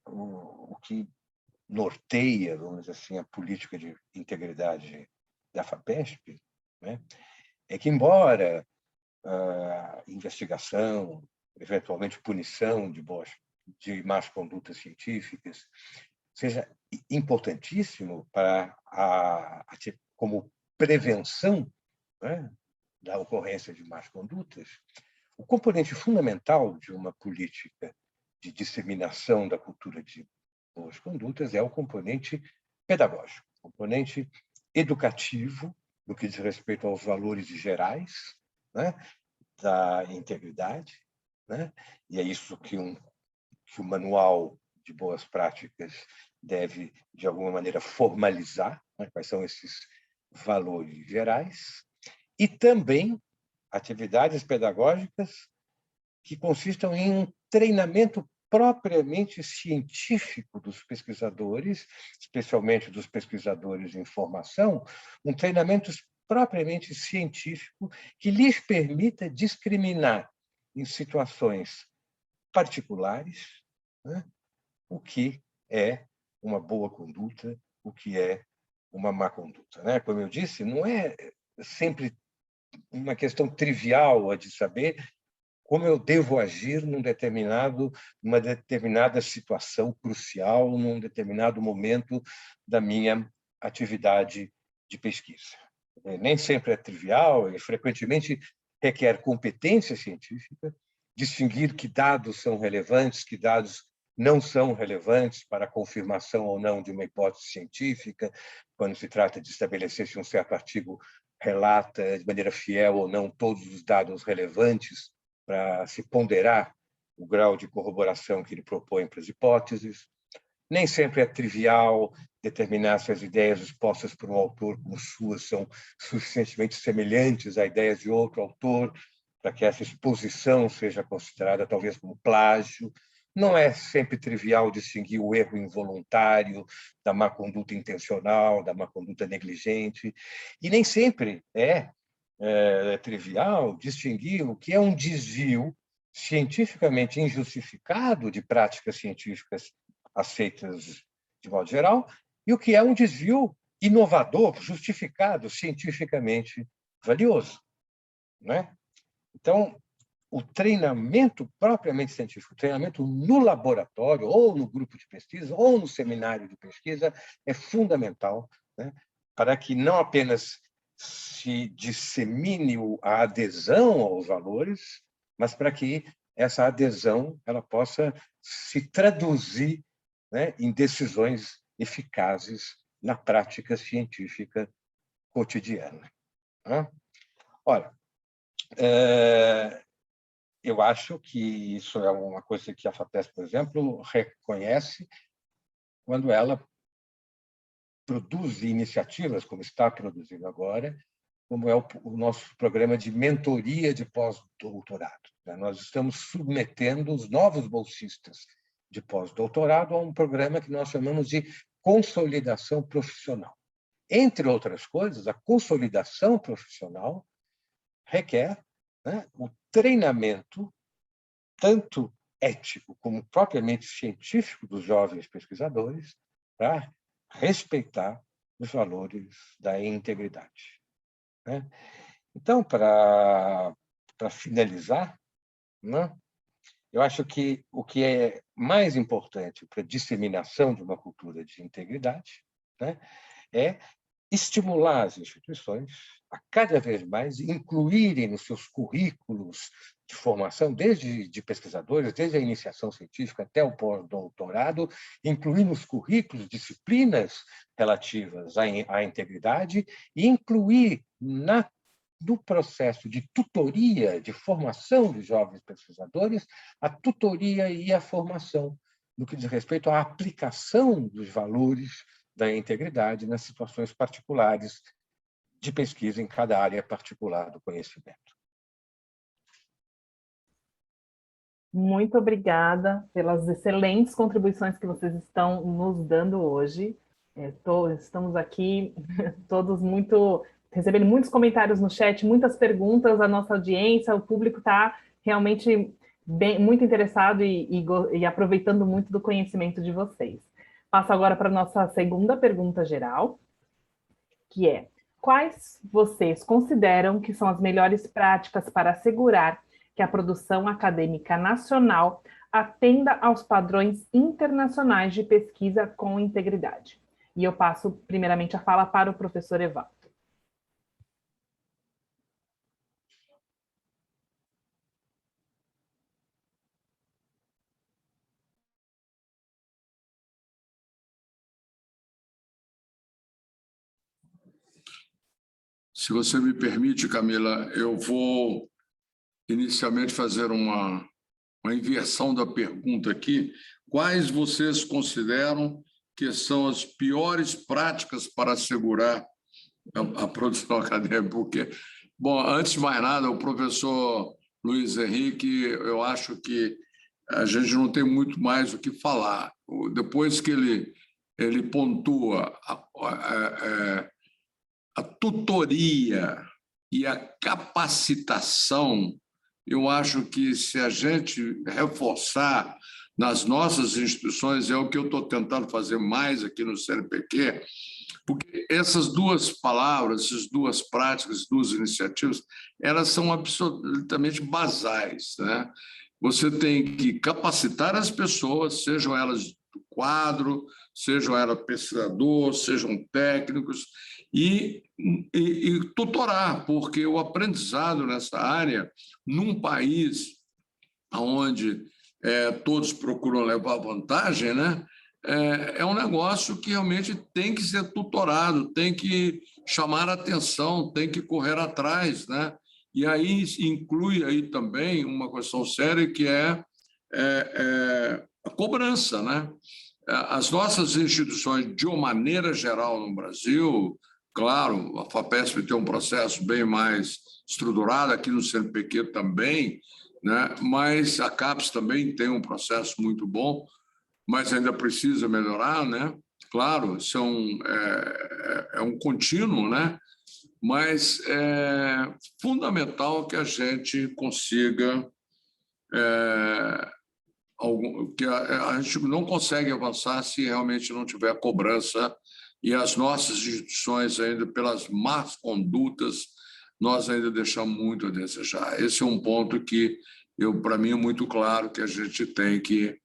o que norteia, vamos dizer assim, a política de integridade da FAPESP, né, é que, embora a investigação, eventualmente punição de más condutas científicas, seja importantíssimo como prevenção, né, da ocorrência de más condutas, o componente fundamental de uma política de disseminação da cultura de boas condutas é o componente pedagógico, o componente educativo, no que diz respeito aos valores gerais, né, da integridade, né? E é isso que o manual de boas práticas deve, de alguma maneira, formalizar, né? Quais são esses valores gerais, e também atividades pedagógicas que consistam em um treinamento propriamente científico dos pesquisadores, especialmente dos pesquisadores em formação, um treinamento propriamente científico que lhes permita discriminar em situações particulares, né, o que é uma boa conduta, o que é uma má conduta, né? Como eu disse, não é sempre uma questão trivial a de saber como eu devo agir numa determinada situação crucial, num determinado momento da minha atividade de pesquisa. Nem sempre é trivial e, frequentemente, requer competência científica, distinguir que dados são relevantes, que dados não são relevantes para a confirmação ou não de uma hipótese científica, quando se trata de estabelecer se um certo artigo relata de maneira fiel ou não todos os dados relevantes para se ponderar o grau de corroboração que ele propõe para as hipóteses. Nem sempre é trivial determinar se as ideias expostas por um autor como suas são suficientemente semelhantes a ideias de outro autor para que essa exposição seja considerada talvez como plágio. Não é sempre trivial distinguir o erro involuntário da má conduta intencional, da má conduta negligente, e nem sempre é trivial distinguir o que é um desvio cientificamente injustificado de práticas científicas aceitas de modo geral, e o que é um desvio inovador, justificado, cientificamente valioso, né? Então, o treinamento propriamente científico, o treinamento no laboratório, ou no grupo de pesquisa, ou no seminário de pesquisa, é fundamental, né, para que não apenas se dissemine a adesão aos valores, mas para que essa adesão ela possa se traduzir, né, em decisões eficazes na prática científica cotidiana, né? Olha, eu acho que isso é uma coisa que a FAPESP, por exemplo, reconhece quando ela produz iniciativas, como está produzindo agora, como é o nosso programa de mentoria de pós-doutorado. Nós estamos submetendo os novos bolsistas de pós-doutorado a um programa que nós chamamos de consolidação profissional. Entre outras coisas, a consolidação profissional requer, né, o treinamento, tanto ético como propriamente científico dos jovens pesquisadores, para respeitar os valores da integridade, né? Então, para finalizar, né, eu acho que o que é mais importante para a disseminação de uma cultura de integridade, né, é estimular as instituições a cada vez mais incluírem nos seus currículos de formação, desde de pesquisadores, desde a iniciação científica até o pós-doutorado, incluir nos currículos disciplinas relativas à integridade e incluir no processo de tutoria, de formação de jovens pesquisadores, a tutoria e a formação no que diz respeito à aplicação dos valores da integridade nas situações particulares de pesquisa em cada área particular do conhecimento. Muito obrigada pelas excelentes contribuições que vocês estão nos dando hoje. Estamos aqui todos recebendo muitos comentários no chat, muitas perguntas, a nossa audiência, o público está realmente muito interessado e aproveitando muito do conhecimento de vocês. Passo agora para a nossa segunda pergunta geral, que é: quais vocês consideram que são as melhores práticas para assegurar que a produção acadêmica nacional atenda aos padrões internacionais de pesquisa com integridade? E eu passo, primeiramente, a fala para o professor Evaldo. Se você me permite, Camila, eu vou inicialmente fazer uma inversão da pergunta aqui. Quais vocês consideram que são as piores práticas para assegurar a produção acadêmica? Porque, bom, antes de mais nada, o professor Luiz Henrique, eu acho que a gente não tem muito mais o que falar. Depois que ele pontua a tutoria e a capacitação, eu acho que se a gente reforçar nas nossas instituições, é o que eu estou tentando fazer mais aqui no CNPq, porque essas duas palavras, essas duas práticas, duas iniciativas, elas são absolutamente basais, né? Você tem que capacitar as pessoas, sejam elas do quadro, sejam elas pesquisadores, sejam técnicos, e tutorar, porque o aprendizado nessa área, num país onde todos procuram levar vantagem, né, é um negócio que realmente tem que ser tutorado, tem que chamar a atenção, tem que correr atrás, né? E aí inclui aí também uma questão séria que é a cobrança, né? As nossas instituições, de uma maneira geral no Brasil, claro, a FAPESP tem um processo bem mais estruturado, aqui no CNPq também, né? Mas a CAPES também tem um processo muito bom, mas ainda precisa melhorar, né? Claro, é um contínuo, né? Mas é fundamental que a gente consiga que a gente não consegue avançar se realmente não tiver cobrança, e as nossas instituições, ainda pelas más condutas, nós ainda deixamos muito a desejar. Esse é um ponto que, para mim, é muito claro que a gente tem que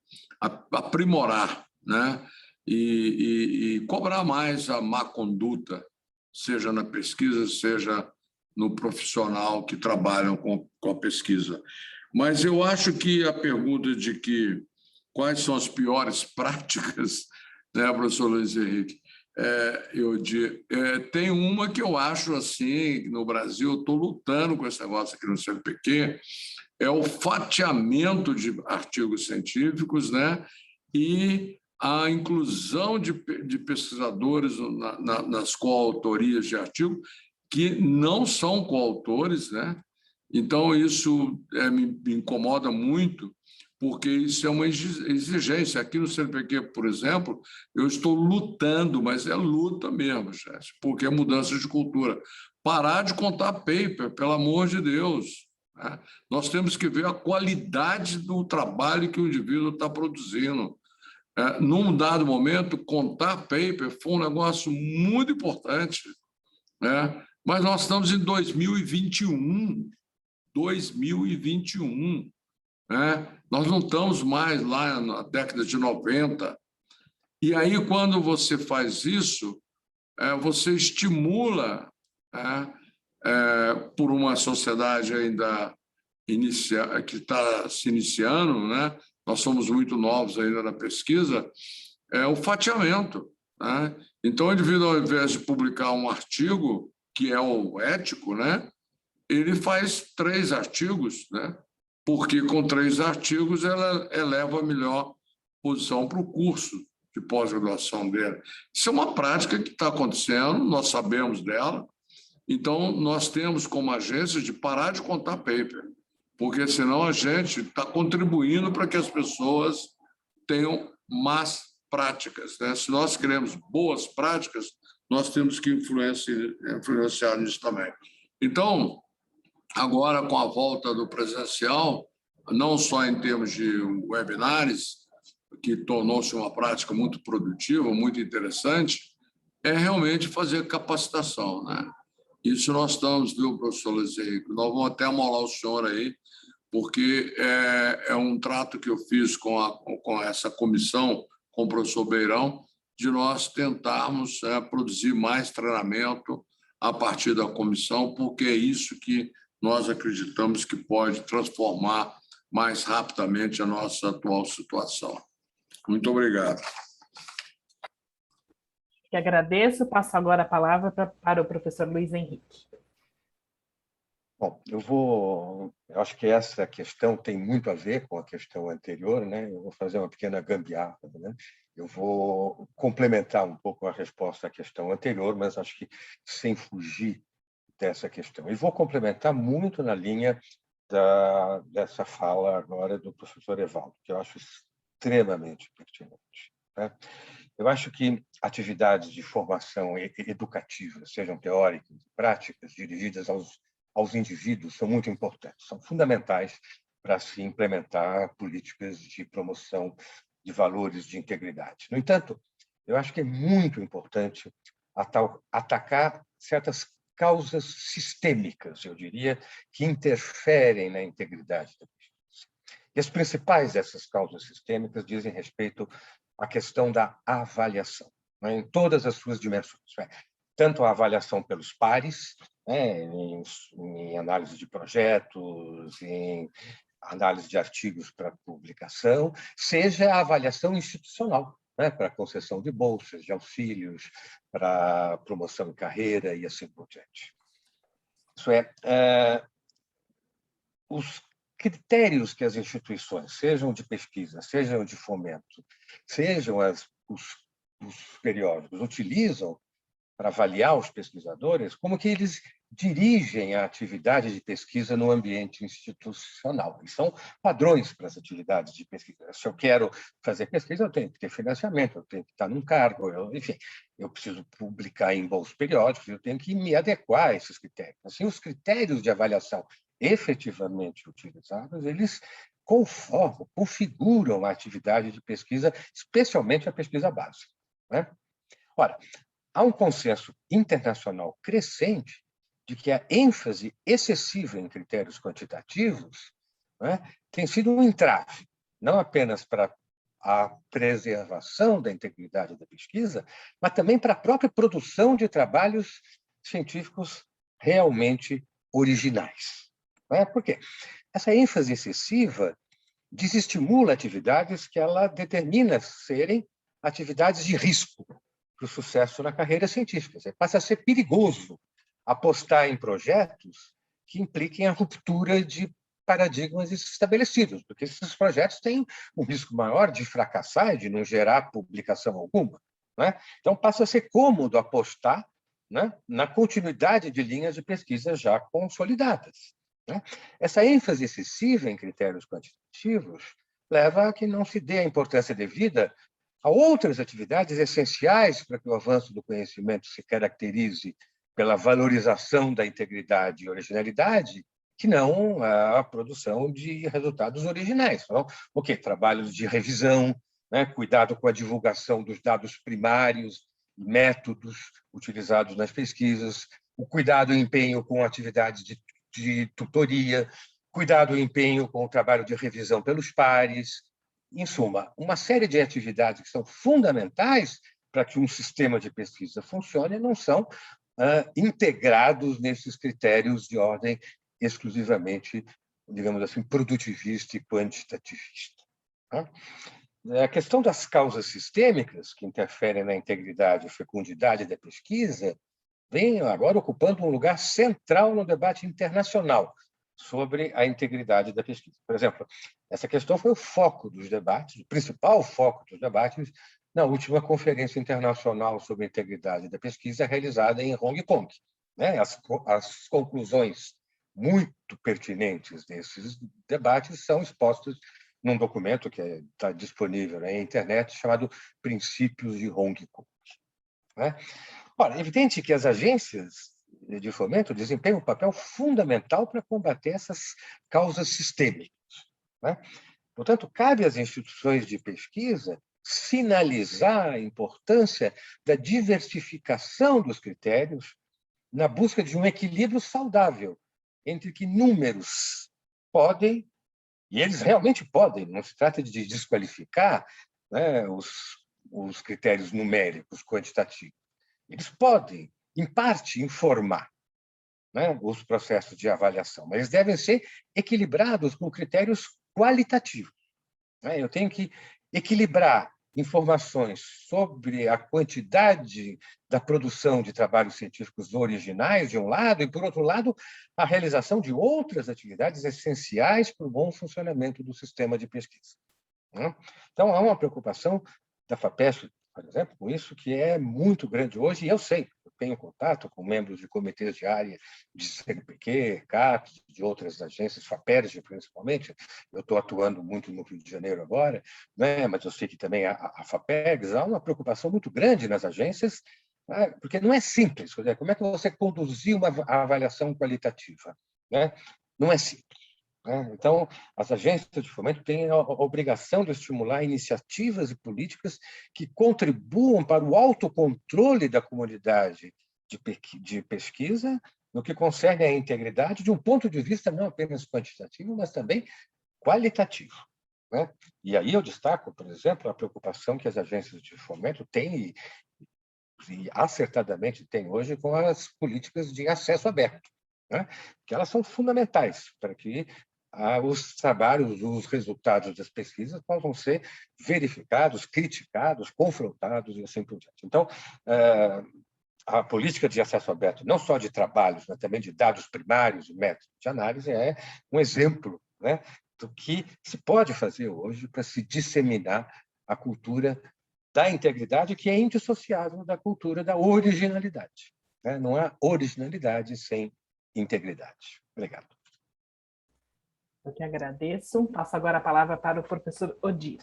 aprimorar, né? E cobrar mais a má conduta, seja na pesquisa, seja no profissional que trabalham com a pesquisa. Mas eu acho que a pergunta de quais são as piores práticas, né, professor Luiz Henrique, tem uma que eu acho assim, no Brasil, eu estou lutando com esse negócio aqui no CNPq, é o fatiamento de artigos científicos, né, e a inclusão de pesquisadores nas coautorias de artigos que não são coautores, né? Então, isso me incomoda muito, porque isso é uma exigência. Aqui no CNPq, por exemplo, eu estou lutando, mas é luta mesmo, gente, porque é mudança de cultura. Parar de contar paper, pelo amor de Deus. Né? Nós temos que ver a qualidade do trabalho que o indivíduo está produzindo. Num dado momento, contar paper foi um negócio muito importante, né? Mas nós estamos em 2021, né? Nós não estamos mais lá na década de 90. E aí, quando você faz isso, você estimula, por uma sociedade ainda que está se iniciando, né? Nós somos muito novos ainda na pesquisa, o fatiamento, né? Então, o indivíduo, ao invés de publicar um artigo, que é o ético, né? Ele faz 3 artigos, né? Porque com 3 artigos ela eleva a melhor posição para o curso de pós-graduação dele. Isso é uma prática que está acontecendo, nós sabemos dela, então nós temos como agência de parar de contar paper, porque senão a gente está contribuindo para que as pessoas tenham más práticas, né? Se nós queremos boas práticas, nós temos que influenciar nisso também. Então, agora, com a volta do presencial, não só em termos de webinars, que tornou-se uma prática muito produtiva, muito interessante, é realmente fazer capacitação, né? Isso nós estamos, viu, professor Luiz Henrique? Nós vamos até amolar o senhor aí, porque é um trato que eu fiz com essa comissão, com o professor Beirão, de nós tentarmos produzir mais treinamento a partir da comissão, porque é isso que nós acreditamos que pode transformar mais rapidamente a nossa atual situação. Muito obrigado. Que agradeço. Passo agora a palavra para o professor Luiz Henrique. Bom, eu acho que essa questão tem muito a ver com a questão anterior, né? Eu vou fazer uma pequena gambiarra, né? Eu vou complementar um pouco a resposta à questão anterior, mas acho que sem fugir dessa questão. E vou complementar muito na linha dessa fala agora do professor Evaldo, que eu acho extremamente pertinente, né? Eu acho que atividades de formação educativa, sejam teóricas e práticas, dirigidas aos indivíduos, são muito importantes, são fundamentais para se implementar políticas de promoção de valores de integridade. No entanto, eu acho que é muito importante atacar certas causas sistêmicas, eu diria, que interferem na integridade da pesquisa. E as principais dessas causas sistêmicas dizem respeito à questão da avaliação, né, em todas as suas dimensões. Tanto a avaliação pelos pares, né, em análise de projetos, em análise de artigos para publicação, seja a avaliação institucional, né, para a concessão de bolsas, de auxílios, para promoção em carreira e assim por diante. Isso os critérios que as instituições, sejam de pesquisa, sejam de fomento, sejam os periódicos, utilizam para avaliar os pesquisadores, como que eles dirigem a atividade de pesquisa no ambiente institucional. E são padrões para as atividades de pesquisa. Se eu quero fazer pesquisa, eu tenho que ter financiamento, eu tenho que estar num cargo, enfim, eu preciso publicar em bons periódicos, eu tenho que me adequar a esses critérios. Assim, os critérios de avaliação efetivamente utilizados, eles conformam, configuram a atividade de pesquisa, especialmente a pesquisa básica, né? Ora, há um consenso internacional crescente de que a ênfase excessiva em critérios quantitativos, né, tem sido um entrave, não apenas para a preservação da integridade da pesquisa, mas também para a própria produção de trabalhos científicos realmente originais. Por quê? Essa ênfase excessiva desestimula atividades que ela determina serem atividades de risco para o sucesso na carreira científica. Passa a ser perigoso apostar em projetos que impliquem a ruptura de paradigmas estabelecidos, porque esses projetos têm um risco maior de fracassar e de não gerar publicação alguma, né? Então, passa a ser cômodo apostar, né, na continuidade de linhas de pesquisa já consolidadas, né? Essa ênfase excessiva em critérios quantitativos leva a que não se dê a importância devida a outras atividades essenciais para que o avanço do conhecimento se caracterize pela valorização da integridade e originalidade, que não a produção de resultados originais. Então, trabalhos de revisão, né, cuidado com a divulgação dos dados primários, métodos utilizados nas pesquisas, o cuidado e empenho com atividades de tutoria, cuidado e empenho com o trabalho de revisão pelos pares. Em suma, uma série de atividades que são fundamentais para que um sistema de pesquisa funcione não são integrados nesses critérios de ordem exclusivamente, digamos assim, produtivista e quantitativista. A questão das causas sistêmicas que interferem na integridade e fecundidade da pesquisa vem agora ocupando um lugar central no debate internacional sobre a integridade da pesquisa. Por exemplo, essa questão foi o foco dos debates, o principal foco dos debates na última Conferência Internacional sobre a Integridade da Pesquisa realizada em Hong Kong, né? As conclusões muito pertinentes desses debates são expostas num documento que está disponível na internet chamado Princípios de Hong Kong, né? Ora, é evidente que as agências de fomento desempenham um papel fundamental para combater essas causas sistêmicas, né? Portanto, cabe às instituições de pesquisa sinalizar a importância da diversificação dos critérios na busca de um equilíbrio saudável entre que números podem, e eles realmente podem, não se trata de desqualificar, né, os critérios numéricos quantitativos. Eles podem, em parte, informar, né, os processos de avaliação, mas eles devem ser equilibrados com critérios qualitativos, né? Eu tenho que equilibrar informações sobre a quantidade da produção de trabalhos científicos originais, de um lado, e, por outro lado, a realização de outras atividades essenciais para o bom funcionamento do sistema de pesquisa, né? Então, há uma preocupação da FAPESP, por exemplo, com isso, que é muito grande hoje, e eu sei, eu tenho contato com membros de comitês de área de CNPq, CAPES, de outras agências, FAPERJ principalmente, eu estou atuando muito no Rio de Janeiro agora, né? Mas eu sei que também a FAPERJ, há uma preocupação muito grande nas agências, né? Porque não é simples, quer dizer, como é que você conduzir uma avaliação qualitativa, né? Não é simples. Então, as agências de fomento têm a obrigação de estimular iniciativas e políticas que contribuam para o autocontrole da comunidade de pesquisa no que concerne à integridade de um ponto de vista não apenas quantitativo, mas também qualitativo, né? E aí eu destaco, por exemplo, a preocupação que as agências de fomento têm, e acertadamente têm hoje, com as políticas de acesso aberto, né? Que elas são fundamentais para que os trabalhos, os resultados das pesquisas possam ser verificados, criticados, confrontados e assim por diante. Então, a política de acesso aberto, não só de trabalhos, mas também de dados primários e métodos de análise, é um exemplo, né, do que se pode fazer hoje para se disseminar a cultura da integridade, que é indissociável da cultura da originalidade, né? Não há originalidade sem integridade. Obrigado. Eu que agradeço. Passo agora a palavra para o professor Odir.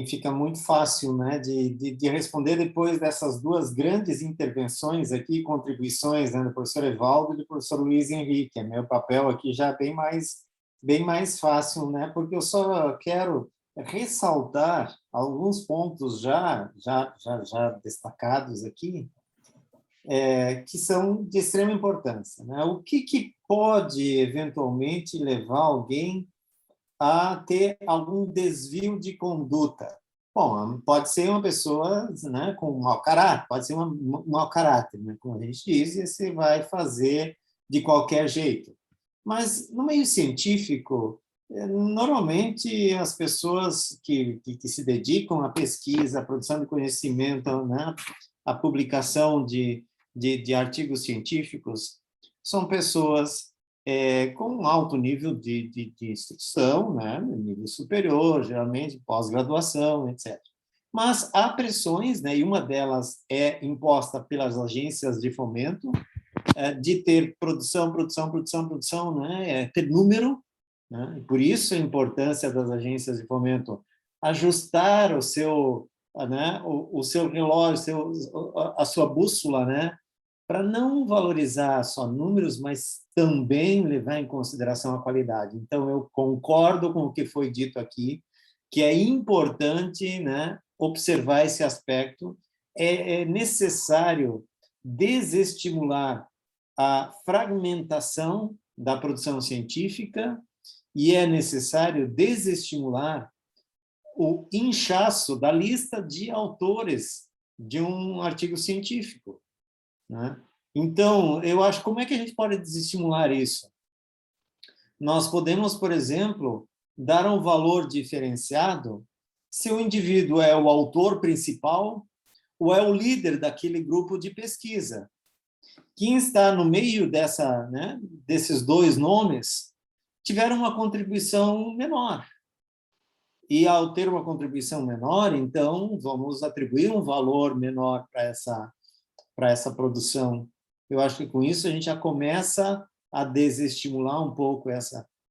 Fica muito fácil, né, de responder depois dessas duas grandes intervenções aqui, contribuições, né, do professor Evaldo e do professor Luiz Henrique. Meu papel aqui já é bem mais bem mais fácil, né? Porque eu só quero ressaltar alguns pontos já destacados aqui, que são de extrema importância, né? O que pode, eventualmente, levar alguém a ter algum desvio de conduta? Bom, pode ser uma pessoa, né, com mau caráter, pode ser um mau caráter, né, como a gente diz, e você vai fazer de qualquer jeito. Mas, no meio científico, normalmente as pessoas que se dedicam à pesquisa, à produção de conhecimento, né, à publicação de artigos científicos, são pessoas com um alto nível de instrução, né, nível superior, geralmente pós-graduação, etc. Mas há pressões, né, e uma delas é imposta pelas agências de fomento, de ter produção, né, ter número, né, e por isso a importância das agências de fomento ajustar o seu, né, o seu relógio, a sua bússola, né, para não valorizar só números, mas também levar em consideração a qualidade. Então, eu concordo com o que foi dito aqui, que é importante, né, observar esse aspecto. É necessário desestimular a fragmentação da produção científica e é necessário desestimular o inchaço da lista de autores de um artigo científico, né? Então, eu acho, como é que a gente pode desestimular isso? Nós podemos, por exemplo, dar um valor diferenciado se o indivíduo é o autor principal ou é o líder daquele grupo de pesquisa. Quem está no meio né, desses dois nomes tiveram uma contribuição menor. E, ao ter uma contribuição menor, então, vamos atribuir um valor menor para essa produção. Eu acho que, com isso, a gente já começa a desestimular um pouco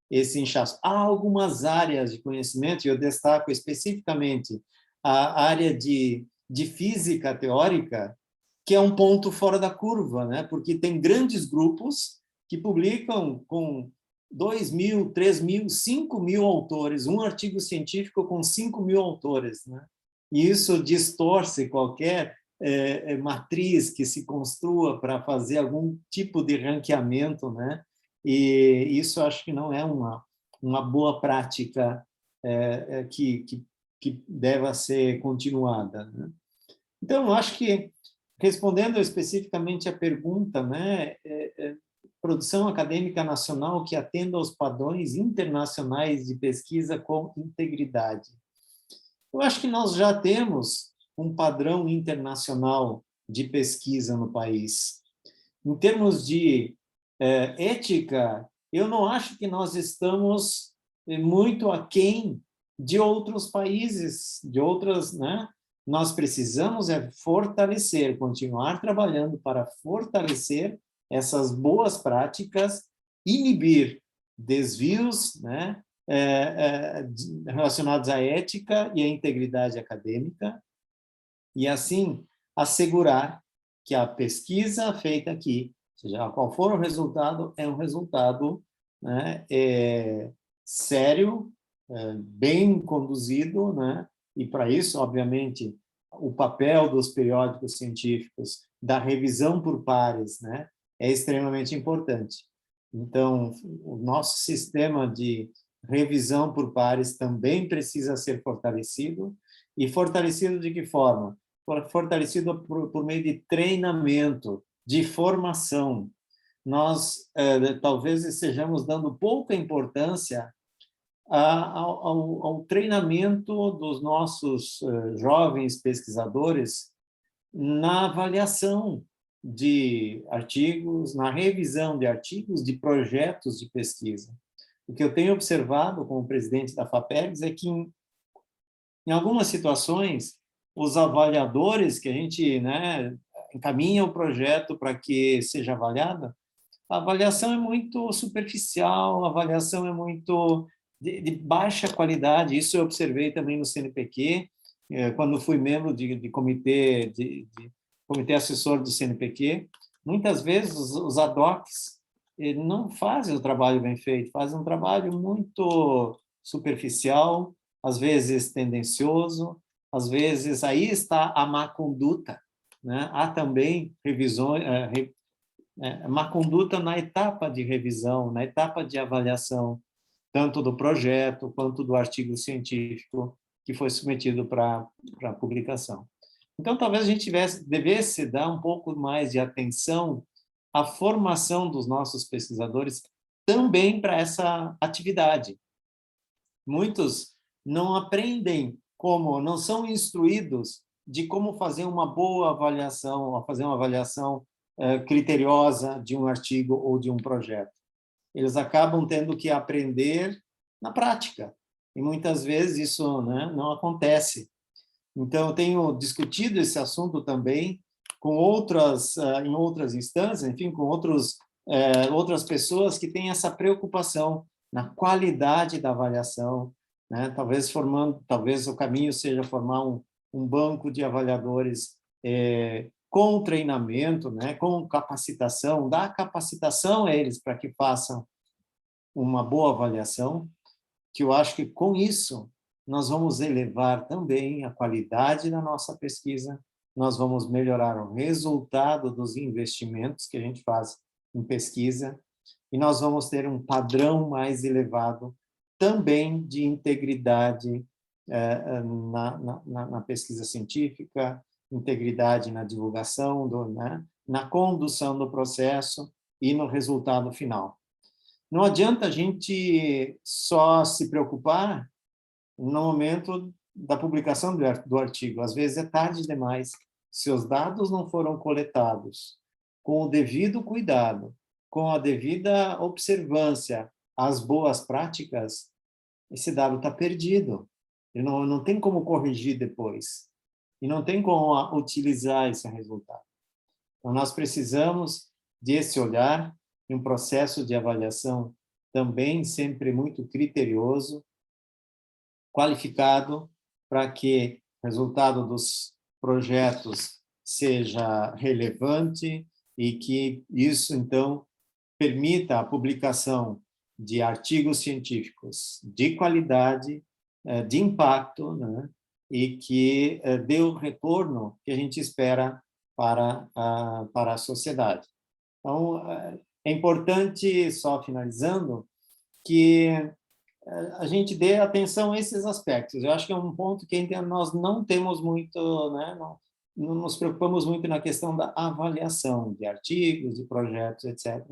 esse inchaço. Há algumas áreas de conhecimento, e eu destaco especificamente a área de física teórica, que é um ponto fora da curva, né? Porque tem grandes grupos que publicam com 2.000, 3.000, 5.000 autores, um artigo científico com 5.000 autores, né? E isso distorce qualquer matriz que se construa para fazer algum tipo de ranqueamento, né? E isso acho que não é uma boa prática que deva ser continuada, né? Então, acho que, respondendo especificamente à pergunta, né, produção acadêmica nacional que atenda aos padrões internacionais de pesquisa com integridade. Eu acho que nós já temos um padrão internacional de pesquisa no país. Em termos de ética, eu não acho que nós estamos muito aquém de outros países, de outras, né? Nós precisamos fortalecer, continuar trabalhando para fortalecer essas boas práticas, inibir desvios, né, relacionados à ética e à integridade acadêmica, e, assim, assegurar que a pesquisa feita aqui, seja qual for o resultado, é um resultado, né, sério, bem conduzido, né? E, para isso, obviamente, o papel dos periódicos científicos, da revisão por pares, né, é extremamente importante. Então, o nosso sistema de revisão por pares também precisa ser fortalecido. E fortalecido de que forma? Fortalecido por meio de treinamento, de formação. Nós talvez estejamos dando pouca importância ao treinamento dos nossos jovens pesquisadores na avaliação de artigos, na revisão de artigos, de projetos de pesquisa. O que eu tenho observado como presidente da FAPERGS é que, em algumas situações, os avaliadores que a gente, né, encaminha o projeto para que seja avaliado, a avaliação é muito superficial, a avaliação é muito de baixa qualidade. Isso eu observei também no CNPq, quando fui membro de comitê assessor do CNPq. Muitas vezes os ad hocs não fazem o trabalho bem feito, fazem um trabalho muito superficial, às vezes tendencioso, às vezes aí está a má conduta, né? Há também revisões, má conduta na etapa de revisão, na etapa de avaliação, tanto do projeto quanto do artigo científico que foi submetido para publicação. Então, talvez a gente devesse dar um pouco mais de atenção à formação dos nossos pesquisadores também para essa atividade. Muitos não aprendem não são instruídos de como fazer uma boa avaliação, fazer uma avaliação criteriosa de um artigo ou de um projeto. Eles acabam tendo que aprender na prática, e muitas vezes isso, né, não acontece. Então, eu tenho discutido esse assunto também com em outras instâncias, enfim, com outras pessoas que têm essa preocupação na qualidade da avaliação, né? Talvez o caminho seja formar um banco de avaliadores com treinamento, né, com capacitação, dar capacitação a eles para que façam uma boa avaliação, que eu acho que com isso nós vamos elevar também a qualidade da nossa pesquisa, nós vamos melhorar o resultado dos investimentos que a gente faz em pesquisa e nós vamos ter um padrão mais elevado também de integridade na pesquisa científica, integridade na divulgação, na condução do processo e no resultado final. Não adianta a gente só se preocupar no momento da publicação do artigo. Às vezes é tarde demais. Se os dados não foram coletados com o devido cuidado, com a devida observância às boas práticas, esse dado está perdido. Ele não tem como corrigir depois. E não tem como utilizar esse resultado. Então, nós precisamos desse olhar, e um processo de avaliação também sempre muito criterioso, qualificado, para que o resultado dos projetos seja relevante e que isso, então, permita a publicação de artigos científicos de qualidade, de impacto, né? E que dê o retorno que a gente espera para a sociedade. Então, é importante, só finalizando, que a gente dê atenção a esses aspectos. Eu acho que é um ponto que ainda nós não temos muito, né? Não nos preocupamos muito na questão da avaliação de artigos, de projetos, etc.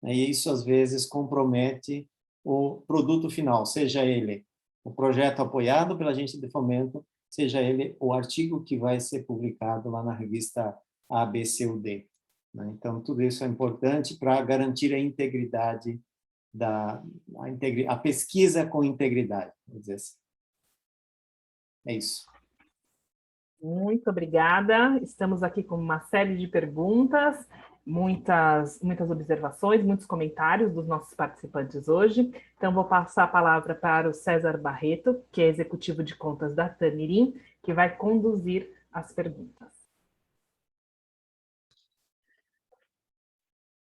E isso, às vezes, compromete o produto final, seja ele o projeto apoiado pela agência de fomento, seja ele o artigo que vai ser publicado lá na revista A, B, C ou D. Então, tudo isso é importante para garantir a integridade a pesquisa com integridade, vamos dizer assim. É isso. Muito obrigada. Estamos aqui com uma série de perguntas, muitas observações, muitos comentários dos nossos participantes hoje. Então, vou passar a palavra para o César Barreto, que é executivo de contas da Tamirim, que vai conduzir as perguntas.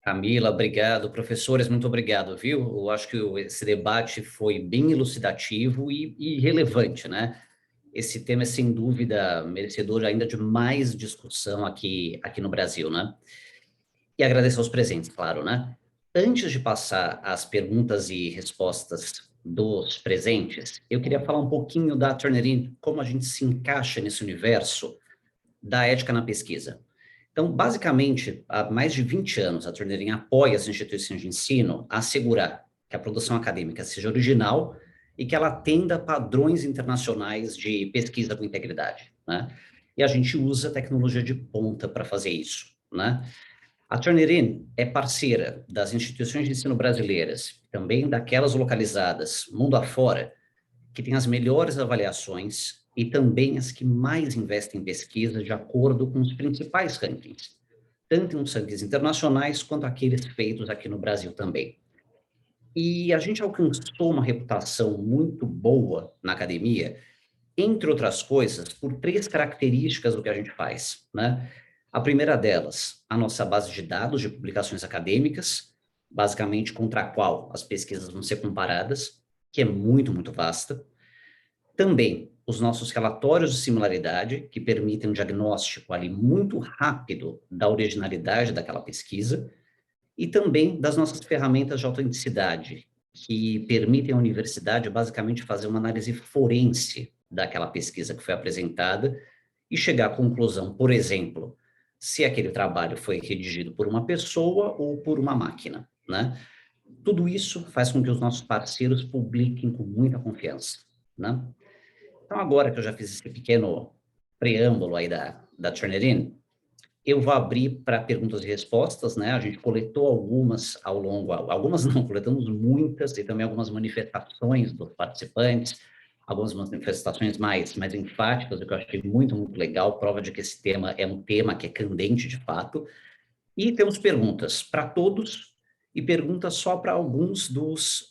Camila, obrigado. Professores, muito obrigado, viu? Eu acho que esse debate foi bem elucidativo e relevante, né? Esse tema é, sem dúvida, merecedor ainda de mais discussão aqui no Brasil, né? E agradecer aos presentes, claro, né? Antes de passar as perguntas e respostas dos presentes, eu queria falar um pouquinho da Turnitin, como a gente se encaixa nesse universo da ética na pesquisa. Então, basicamente, há mais de 20 anos, a Turnitin apoia as instituições de ensino a assegurar que a produção acadêmica seja original e que ela atenda a padrões internacionais de pesquisa com integridade, né? E a gente usa tecnologia de ponta para fazer isso, né? A Turnitin é parceira das instituições de ensino brasileiras, também daquelas localizadas mundo afora, que têm as melhores avaliações e também as que mais investem em pesquisa de acordo com os principais rankings, tanto nos rankings internacionais quanto aqueles feitos aqui no Brasil também. E a gente alcançou uma reputação muito boa na academia, entre outras coisas, por 3 características do que a gente faz, né? A primeira delas, a nossa base de dados de publicações acadêmicas, basicamente contra a qual as pesquisas vão ser comparadas, que é muito, muito vasta. Também os nossos relatórios de similaridade, que permitem um diagnóstico ali muito rápido da originalidade daquela pesquisa, e também das nossas ferramentas de autenticidade, que permitem à universidade basicamente fazer uma análise forense daquela pesquisa que foi apresentada e chegar à conclusão, por exemplo, se aquele trabalho foi redigido por uma pessoa ou por uma máquina, né? Tudo isso faz com que os nossos parceiros publiquem com muita confiança, né? Então, agora que eu já fiz esse pequeno preâmbulo aí da Turnitin, eu vou abrir para perguntas e respostas, né? A gente coletou algumas ao longo, algumas não, coletamos muitas, e também algumas manifestações dos participantes, algumas manifestações mais enfáticas, o que eu achei muito, muito legal, prova de que esse tema é um tema que é candente de fato. E temos perguntas para todos e perguntas só para alguns dos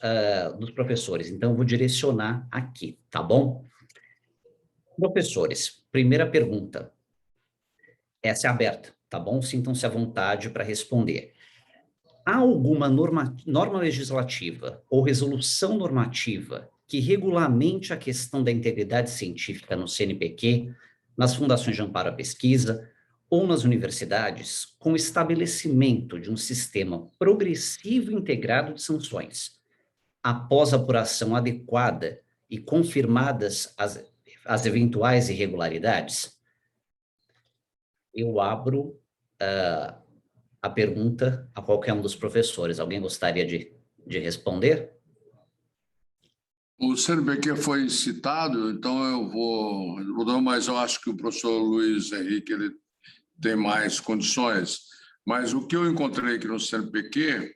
professores. Então, eu vou direcionar aqui, tá bom? Professores, primeira pergunta. Essa é aberta, tá bom? Sintam-se à vontade para responder. Há alguma norma legislativa ou resolução normativa que regulamente a questão da integridade científica no CNPq, nas fundações de amparo à pesquisa ou nas universidades, com o estabelecimento de um sistema progressivo e integrado de sanções, após apuração adequada e confirmadas as eventuais irregularidades? Eu abro a pergunta a qualquer um dos professores. Alguém gostaria de responder? O CNPq foi citado, então eu vou dar, mas eu acho que o professor Luiz Henrique ele tem mais condições. Mas o que eu encontrei aqui no CNPq,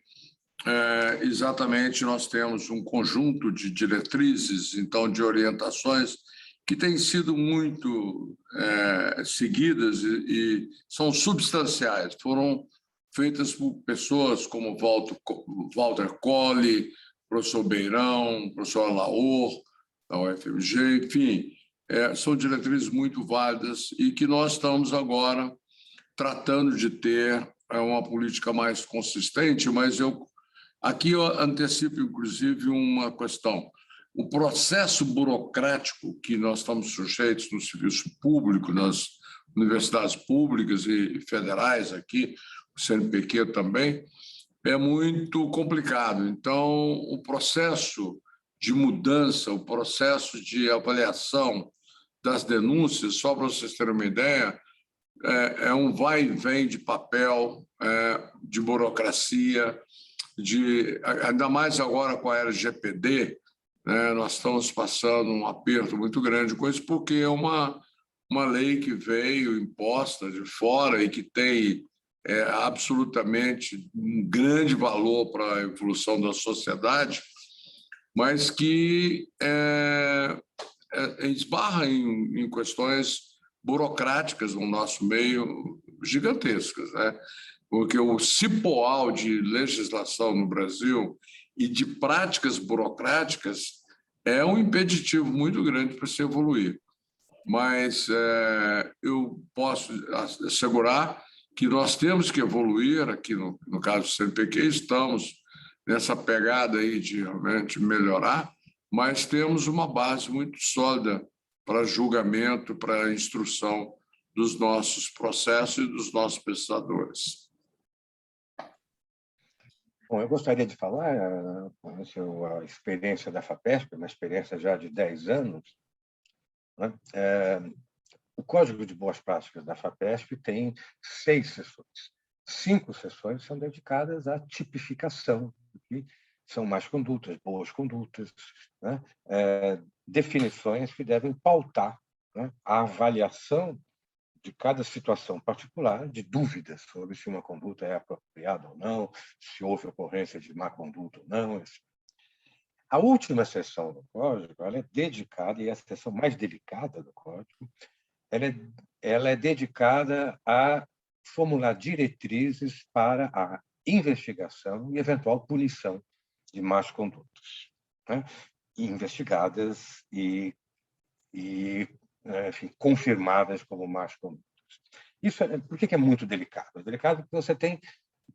exatamente nós temos um conjunto de diretrizes, então de orientações, que têm sido muito seguidas e são substanciais. Foram feitas por pessoas como Walter Colli, professor Beirão, professor Alaor, da UFMG, enfim, são diretrizes muito válidas e que nós estamos agora tratando de ter uma política mais consistente, mas aqui eu antecipo, inclusive, uma questão. O processo burocrático que nós estamos sujeitos no serviço público, nas universidades públicas e federais aqui, o CNPq também, é muito complicado. Então, o processo de mudança, o processo de avaliação das denúncias, só para vocês terem uma ideia, é um vai e vem de papel, de burocracia, ainda mais agora com a LGPD, né, nós estamos passando um aperto muito grande com isso, porque é uma lei que veio imposta de fora e que tem absolutamente um grande valor para a evolução da sociedade, mas que esbarra em questões burocráticas no nosso meio gigantescas, né? Porque o cipoal de legislação no Brasil e de práticas burocráticas é um impeditivo muito grande para se evoluir. Mas eu posso assegurar que nós temos que evoluir aqui, no caso do CNPq, estamos nessa pegada aí de realmente melhorar, mas temos uma base muito sólida para julgamento, para instrução dos nossos processos e dos nossos pesquisadores. Bom, eu gostaria de falar, a experiência da FAPESP, uma experiência já de 10 anos, né? O Código de Boas Práticas da FAPESP tem 6 seções. 5 seções são dedicadas à tipificação, que são más condutas, boas condutas, né? Definições que devem pautar, né, a avaliação de cada situação particular, de dúvidas sobre se uma conduta é apropriada ou não, se houve ocorrência de má conduta ou não. A última seção do Código ela é dedicada, e é a seção mais delicada do Código, ela é dedicada a formular diretrizes para a investigação e eventual punição de más condutas, né? Investigadas e enfim, confirmadas como más condutas. Isso por que é muito delicado? É delicado porque você tem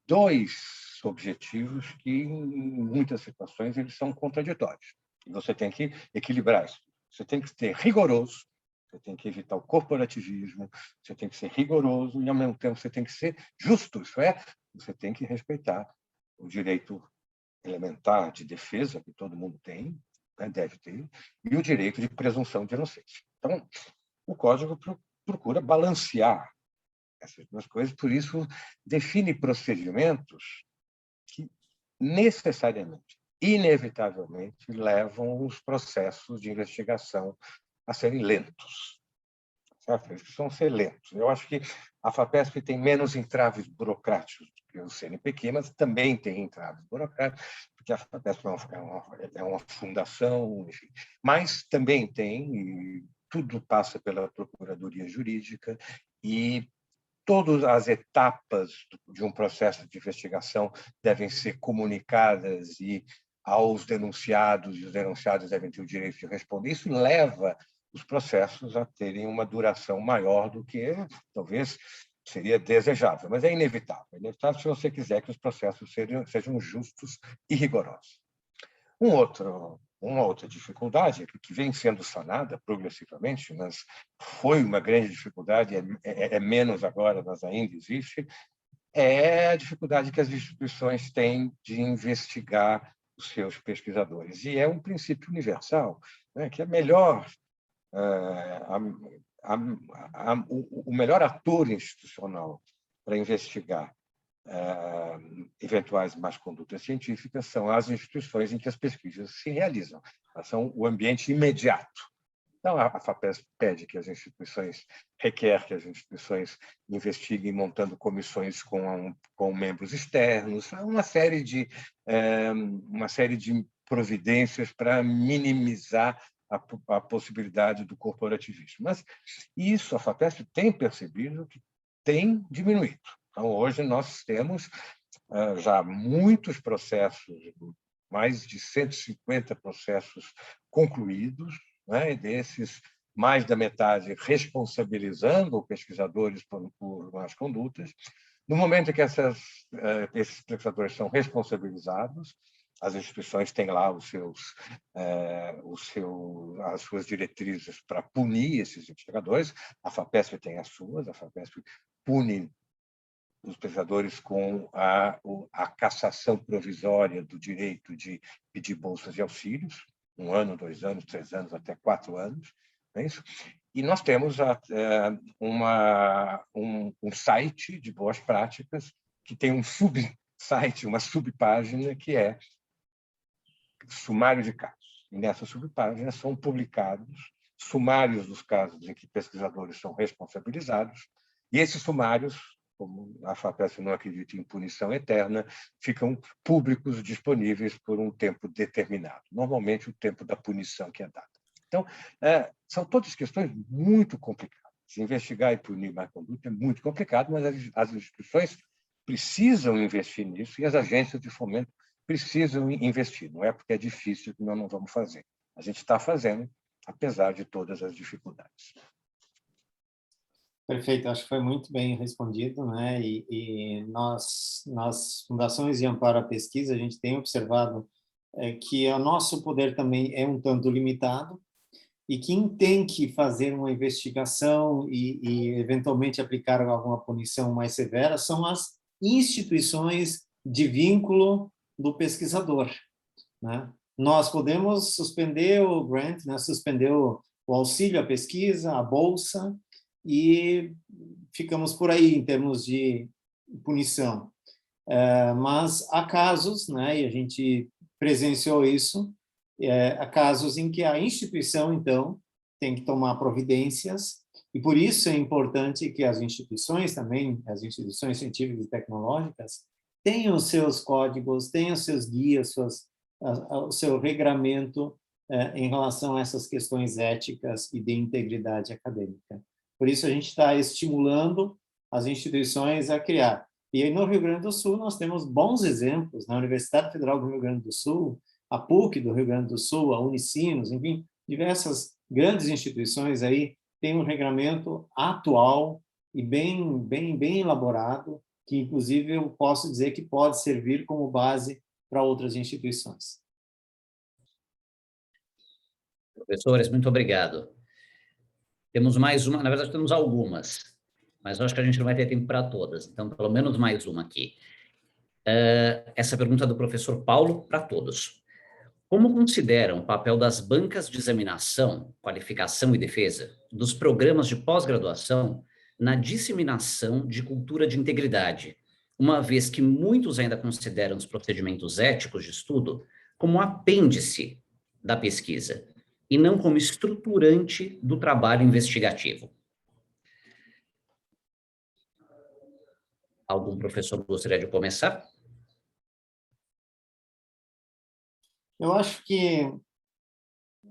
2 objetivos que, em muitas situações, eles são contraditórios. E você tem que equilibrar isso. Você tem que ser rigoroso, você tem que evitar o corporativismo, você tem que ser rigoroso e, ao mesmo tempo, você tem que ser justo. Isso é, você tem que respeitar o direito elementar de defesa, que todo mundo tem, né, deve ter, e o direito de presunção de inocência. Então, o Código procura balancear essas duas coisas, por isso define procedimentos que necessariamente, inevitavelmente, levam os processos de investigação a serem lentos. Certo? Eles precisam ser lentos. Eu acho que a FAPESP tem menos entraves burocráticos do que o CNPq, mas também tem entraves burocráticos, porque a FAPESP é uma fundação, enfim. Mas também tem, e tudo passa pela Procuradoria Jurídica, e todas as etapas de um processo de investigação devem ser comunicadas aos denunciados, e os denunciados devem ter o direito de responder. Isso leva os processos a terem uma duração maior do que talvez seria desejável, mas é inevitável. É inevitável se você quiser que os processos sejam justos e rigorosos. Uma outra dificuldade, que vem sendo sanada progressivamente, mas foi uma grande dificuldade, é menos agora, mas ainda existe, é a dificuldade que as instituições têm de investigar os seus pesquisadores. E é um princípio universal, né, que é melhor o melhor ator institucional para investigar eventuais más condutas científicas são as instituições em que as pesquisas se realizam. Elas são o ambiente imediato. Então, a FAPESP requer que as instituições investiguem montando comissões com membros externos, uma série de providências para minimizar a possibilidade do corporativismo. Mas isso a FAPESP tem percebido que tem diminuído. Então, hoje nós temos já muitos processos, mais de 150 processos concluídos, né? Desses, mais da metade responsabilizando pesquisadores por más condutas. No momento em que esses pesquisadores são responsabilizados, as instituições têm lá as suas diretrizes para punir esses investigadores. A FAPESP tem as suas, a FAPESP pune os pesquisadores com a cassação provisória do direito de pedir bolsas de auxílios, 1 ano, 2 anos, 3 anos, até 4 anos, não é isso? E nós temos um site de boas práticas que tem um subsite, uma subpágina que é sumário de casos. E nessa subpágina são publicados sumários dos casos em que pesquisadores são responsabilizados, e esses sumários, como a FAPESP não acredita em punição eterna, ficam públicos, disponíveis por um tempo determinado, normalmente o tempo da punição que é dada. Então, são todas questões muito complicadas. Investigar e punir má conduta é muito complicado, mas as instituições precisam investir nisso e as agências de fomento precisam investir. Não é porque é difícil que nós não vamos fazer. A gente está fazendo, apesar de todas as dificuldades. Perfeito, acho que foi muito bem respondido, né? E nós, nas fundações de amparo à pesquisa, a gente tem observado que o nosso poder também é um tanto limitado, e quem tem que fazer uma investigação e eventualmente aplicar alguma punição mais severa são as instituições de vínculo do pesquisador, né? Nós podemos suspender o grant, né? Suspender o auxílio à pesquisa, a bolsa, e ficamos por aí em termos de punição. Mas há casos, né? E a gente presenciou isso, há casos em que a instituição, então, tem que tomar providências, e por isso é importante que as instituições também, as instituições científicas e tecnológicas, tenham os seus códigos, tenham os seus guias, o seu regramento em relação a essas questões éticas e de integridade acadêmica. Por isso, a gente está estimulando as instituições a criar. E aí, no Rio Grande do Sul, nós temos bons exemplos. Na Universidade Federal do Rio Grande do Sul, a PUC do Rio Grande do Sul, a Unicinos, enfim, diversas grandes instituições aí têm um regramento atual e bem elaborado que inclusive eu posso dizer que pode servir como base para outras instituições. Professores, muito obrigado. Temos mais uma, na verdade temos algumas, mas eu acho que a gente não vai ter tempo para todas, então pelo menos mais uma aqui. Essa pergunta é do professor Paulo para todos. Como consideram o papel das bancas de examinação, qualificação e defesa, dos programas de pós-graduação na disseminação de cultura de integridade, uma vez que muitos ainda consideram os procedimentos éticos de estudo como apêndice da pesquisa e não como estruturante do trabalho investigativo? Algum professor gostaria de começar? Eu acho que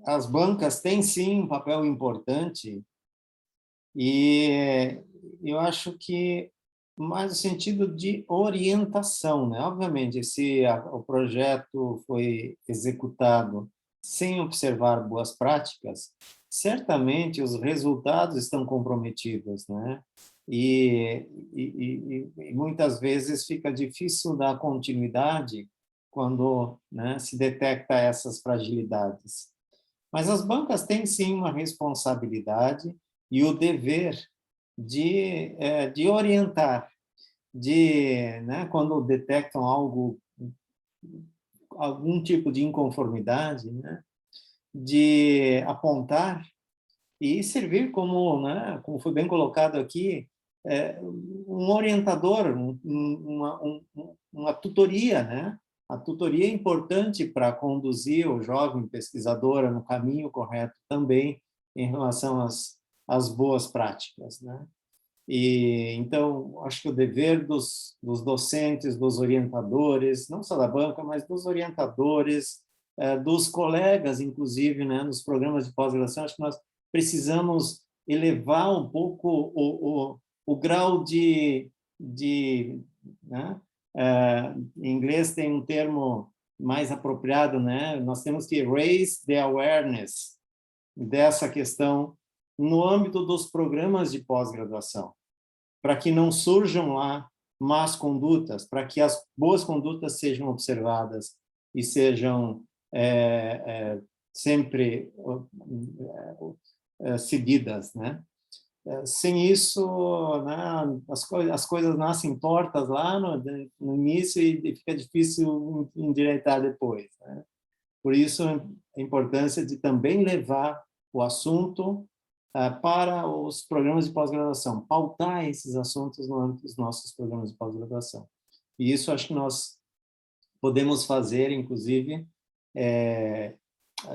as bancas têm, sim, um papel importante e eu acho que mais no sentido de orientação, né? Obviamente, se o projeto foi executado sem observar boas práticas, certamente os resultados estão comprometidos, né? E muitas vezes fica difícil dar continuidade quando, né, se detecta essas fragilidades. Mas as bancas têm, sim, uma responsabilidade e o dever de orientar, né, quando detectam algum tipo de inconformidade, né, de apontar e servir como, né, como foi bem colocado aqui, um orientador, uma tutoria, né? A tutoria é importante para conduzir o jovem pesquisador no caminho correto também em relação às boas práticas, né? E então acho que o dever dos docentes, dos orientadores, não só da banca, mas dos orientadores, dos colegas, inclusive, né, nos programas de pós-graduação, acho que nós precisamos elevar um pouco o grau né? Em inglês tem um termo mais apropriado, né? Nós temos que raise the awareness dessa questão no âmbito dos programas de pós-graduação, para que não surjam lá más condutas, para que as boas condutas sejam observadas e sejam sempre seguidas, né? Sem isso, né, as coisas nascem tortas lá no início e fica difícil endireitar depois, né? Por isso, a importância de também levar o assunto para os programas de pós-graduação, pautar esses assuntos no âmbito dos nossos programas de pós-graduação. E isso acho que nós podemos fazer, inclusive,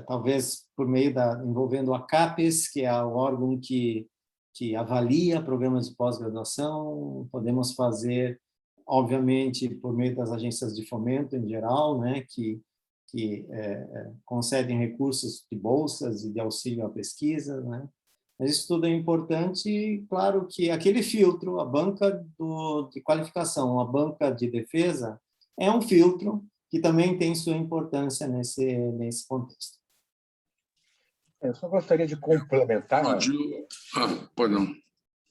talvez por meio envolvendo a CAPES, que é o órgão que avalia programas de pós-graduação, podemos fazer, obviamente, por meio das agências de fomento em geral, né, que concedem recursos de bolsas e de auxílio à pesquisa, né? Mas isso tudo é importante e, claro, que aquele filtro, a banca de qualificação, a banca de defesa, é um filtro que também tem sua importância nesse contexto. Eu só gostaria de complementar pois não.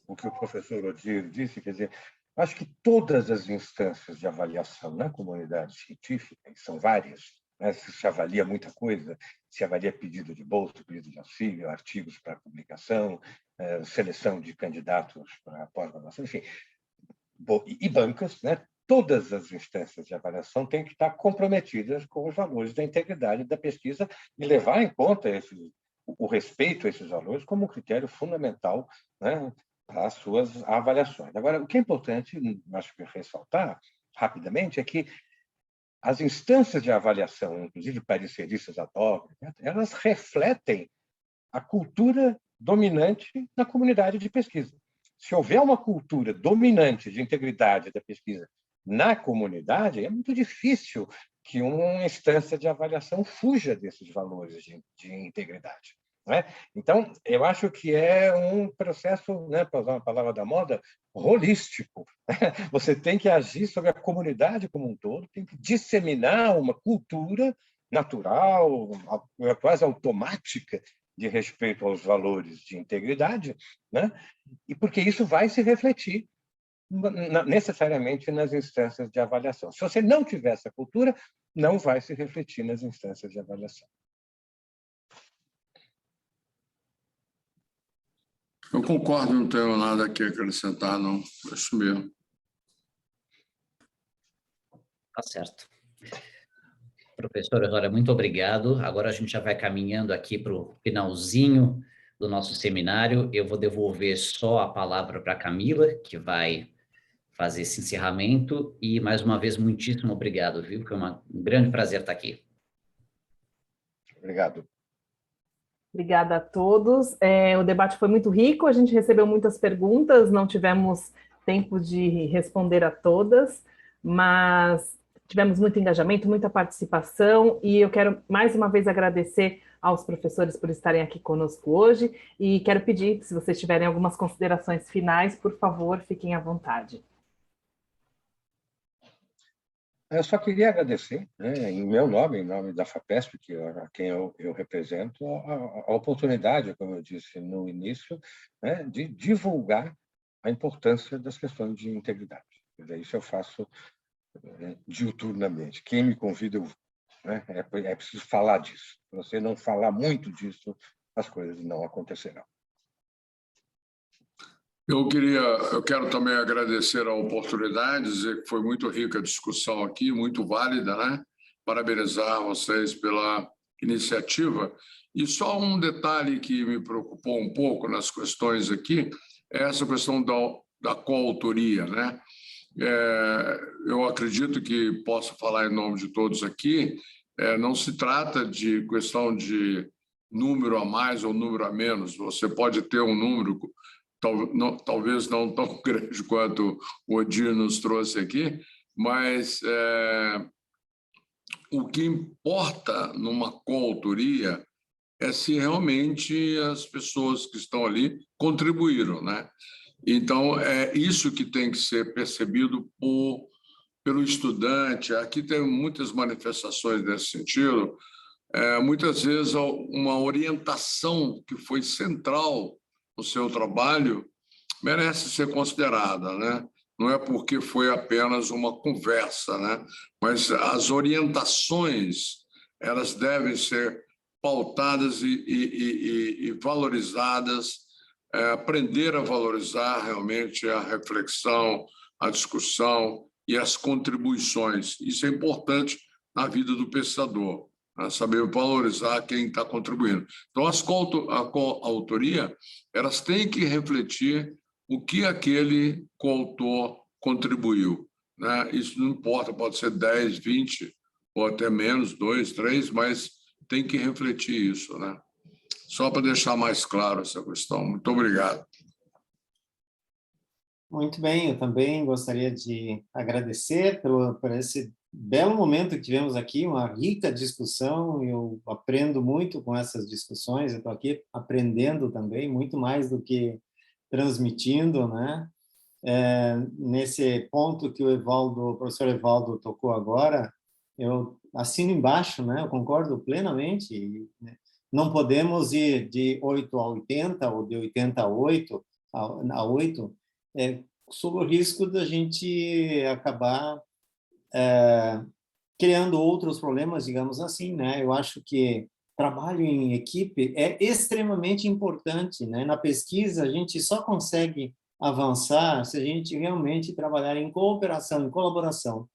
o que o professor Odir disse, quer dizer, acho que todas as instâncias de avaliação na comunidade científica, e são várias, né, se avalia muita coisa, se avalia pedido de bolsa, pedido de auxílio, artigos para publicação, seleção de candidatos para pós-graduação, enfim, e bancas, né? Todas as instâncias de avaliação têm que estar comprometidas com os valores da integridade da pesquisa e levar em conta o respeito a esses valores como um critério fundamental, né, para as suas avaliações. Agora, o que é importante, acho que ressaltar rapidamente, é que as instâncias de avaliação, inclusive pareceristas ad hoc, elas refletem a cultura dominante na comunidade de pesquisa. Se houver uma cultura dominante de integridade da pesquisa na comunidade, é muito difícil que uma instância de avaliação fuja desses valores de integridade, né? Então, eu acho que é um processo, né, para usar uma palavra da moda, holístico. Você tem que agir sobre a comunidade como um todo, tem que disseminar uma cultura natural, quase automática, de respeito aos valores de integridade, né? E porque isso vai se refletir necessariamente nas instâncias de avaliação. Se você não tiver essa cultura, não vai se refletir nas instâncias de avaliação. Eu concordo, não tenho nada aqui a acrescentar, não. É isso mesmo. Tá certo. Professora, olha, muito obrigado. Agora a gente já vai caminhando aqui para o finalzinho do nosso seminário. Eu vou devolver só a palavra para a Camila, que vai fazer esse encerramento. E, mais uma vez, muitíssimo obrigado, viu? Foi um grande prazer estar aqui. Obrigado. Obrigada a todos. O debate foi muito rico, a gente recebeu muitas perguntas, não tivemos tempo de responder a todas, mas tivemos muito engajamento, muita participação, e eu quero mais uma vez agradecer aos professores por estarem aqui conosco hoje, e quero pedir, se vocês tiverem algumas considerações finais, por favor, fiquem à vontade. Eu só queria agradecer, né, em meu nome, em nome da FAPESP, a quem eu represento, a oportunidade, como eu disse no início, né, de divulgar a importância das questões de integridade. Isso eu faço diuturnamente. Quem me convida, né, é preciso falar disso. Se você não falar muito disso, as coisas não acontecerão. Eu quero também agradecer a oportunidade, dizer que foi muito rica a discussão aqui, muito válida, né? Parabenizar vocês pela iniciativa. E só um detalhe que me preocupou um pouco nas questões aqui é essa questão da coautoria, né? Eu acredito que posso falar em nome de todos aqui, não se trata de questão de número a mais ou número a menos. Você pode ter um número talvez não tão grande quanto o Odir nos trouxe aqui, mas o que importa numa coautoria é se realmente as pessoas que estão ali contribuíram, né? Então, é isso que tem que ser percebido pelo estudante. Aqui tem muitas manifestações nesse sentido. Muitas vezes, uma orientação que foi central no seu trabalho merece ser considerada, né? Não é porque foi apenas uma conversa, né? Mas as orientações, elas devem ser pautadas e valorizadas, aprender a valorizar realmente a reflexão, a discussão e as contribuições. Isso é importante na vida do pesquisador, né? Saber valorizar quem está contribuindo. Então, a coautoria, elas têm que refletir o que aquele coautor contribuiu, né? Isso não importa, pode ser 10, 20, ou até menos, 2, 3, mas tem que refletir isso, né? Só para deixar mais claro essa questão. Muito obrigado. Muito bem, eu também gostaria de agradecer por esse belo momento que tivemos aqui, uma rica discussão. Eu aprendo muito com essas discussões, eu estou aqui aprendendo também, muito mais do que transmitindo, né? Nesse ponto que o professor Evaldo tocou agora, eu assino embaixo, né? Eu concordo plenamente. Não podemos ir de 8 a 80 ou de 80 a 8, sob o risco da gente acabar criando outros problemas, digamos assim, né? Eu acho que trabalho em equipe é extremamente importante, né? Na pesquisa, a gente só consegue avançar se a gente realmente trabalhar em cooperação, em colaboração.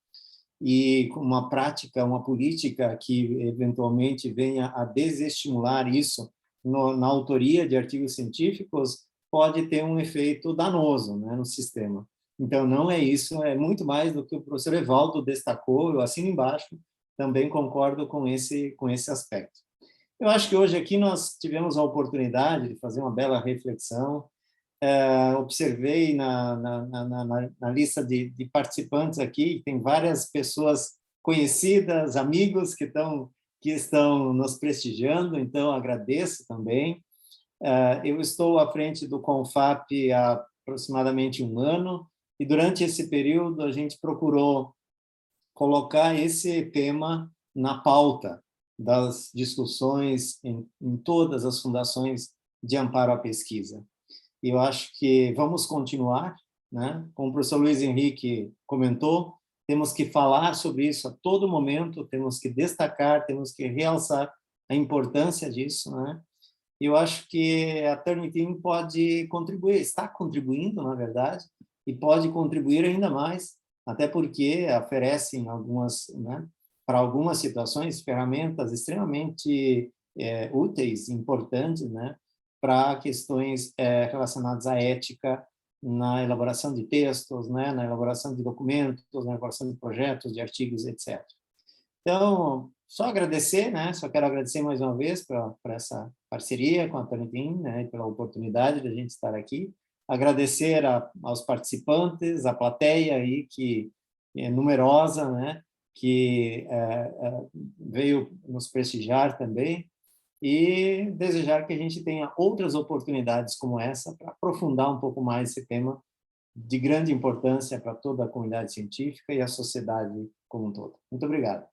E uma prática, uma política que eventualmente venha a desestimular isso na autoria de artigos científicos pode ter um efeito danoso, né, no sistema. Então, não é isso, é muito mais do que o professor Evaldo destacou, eu assino embaixo, também concordo com esse aspecto. Eu acho que hoje aqui nós tivemos a oportunidade de fazer uma bela reflexão. Observei na lista de participantes aqui, tem várias pessoas conhecidas, amigos que estão nos prestigiando, então agradeço também. Eu estou à frente do CONFAP há aproximadamente 1 ano, e durante esse período a gente procurou colocar esse tema na pauta das discussões em todas as fundações de amparo à pesquisa. Eu acho que vamos continuar, né? Como o professor Luiz Henrique comentou, temos que falar sobre isso a todo momento, temos que destacar, temos que realçar a importância disso, né? E eu acho que a Turnitin pode contribuir, está contribuindo, na verdade, e pode contribuir ainda mais, até porque oferecem algumas, né, para algumas situações, ferramentas extremamente úteis, importantes, né, para questões relacionadas à ética na elaboração de textos, né, na elaboração de documentos, na elaboração de projetos, de artigos, etc. Então, só agradecer, né? Só quero agradecer mais uma vez por essa parceria com a Turnitin, né? E pela oportunidade de a gente estar aqui. Agradecer aos participantes, à plateia aí que é numerosa, né? Que veio nos prestigiar também, e desejar que a gente tenha outras oportunidades como essa para aprofundar um pouco mais esse tema de grande importância para toda a comunidade científica e a sociedade como um todo. Muito obrigado.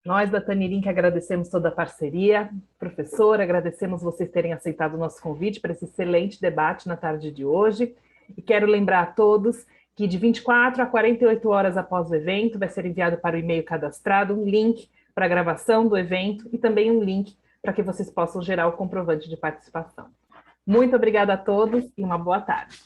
Nós da Tanirim que agradecemos toda a parceria. Professor, agradecemos vocês terem aceitado o nosso convite para esse excelente debate na tarde de hoje. E quero lembrar a todos que de 24 a 48 horas após o evento vai ser enviado para o e-mail cadastrado um link para a gravação do evento e também um link para que vocês possam gerar o comprovante de participação. Muito obrigada a todos e uma boa tarde.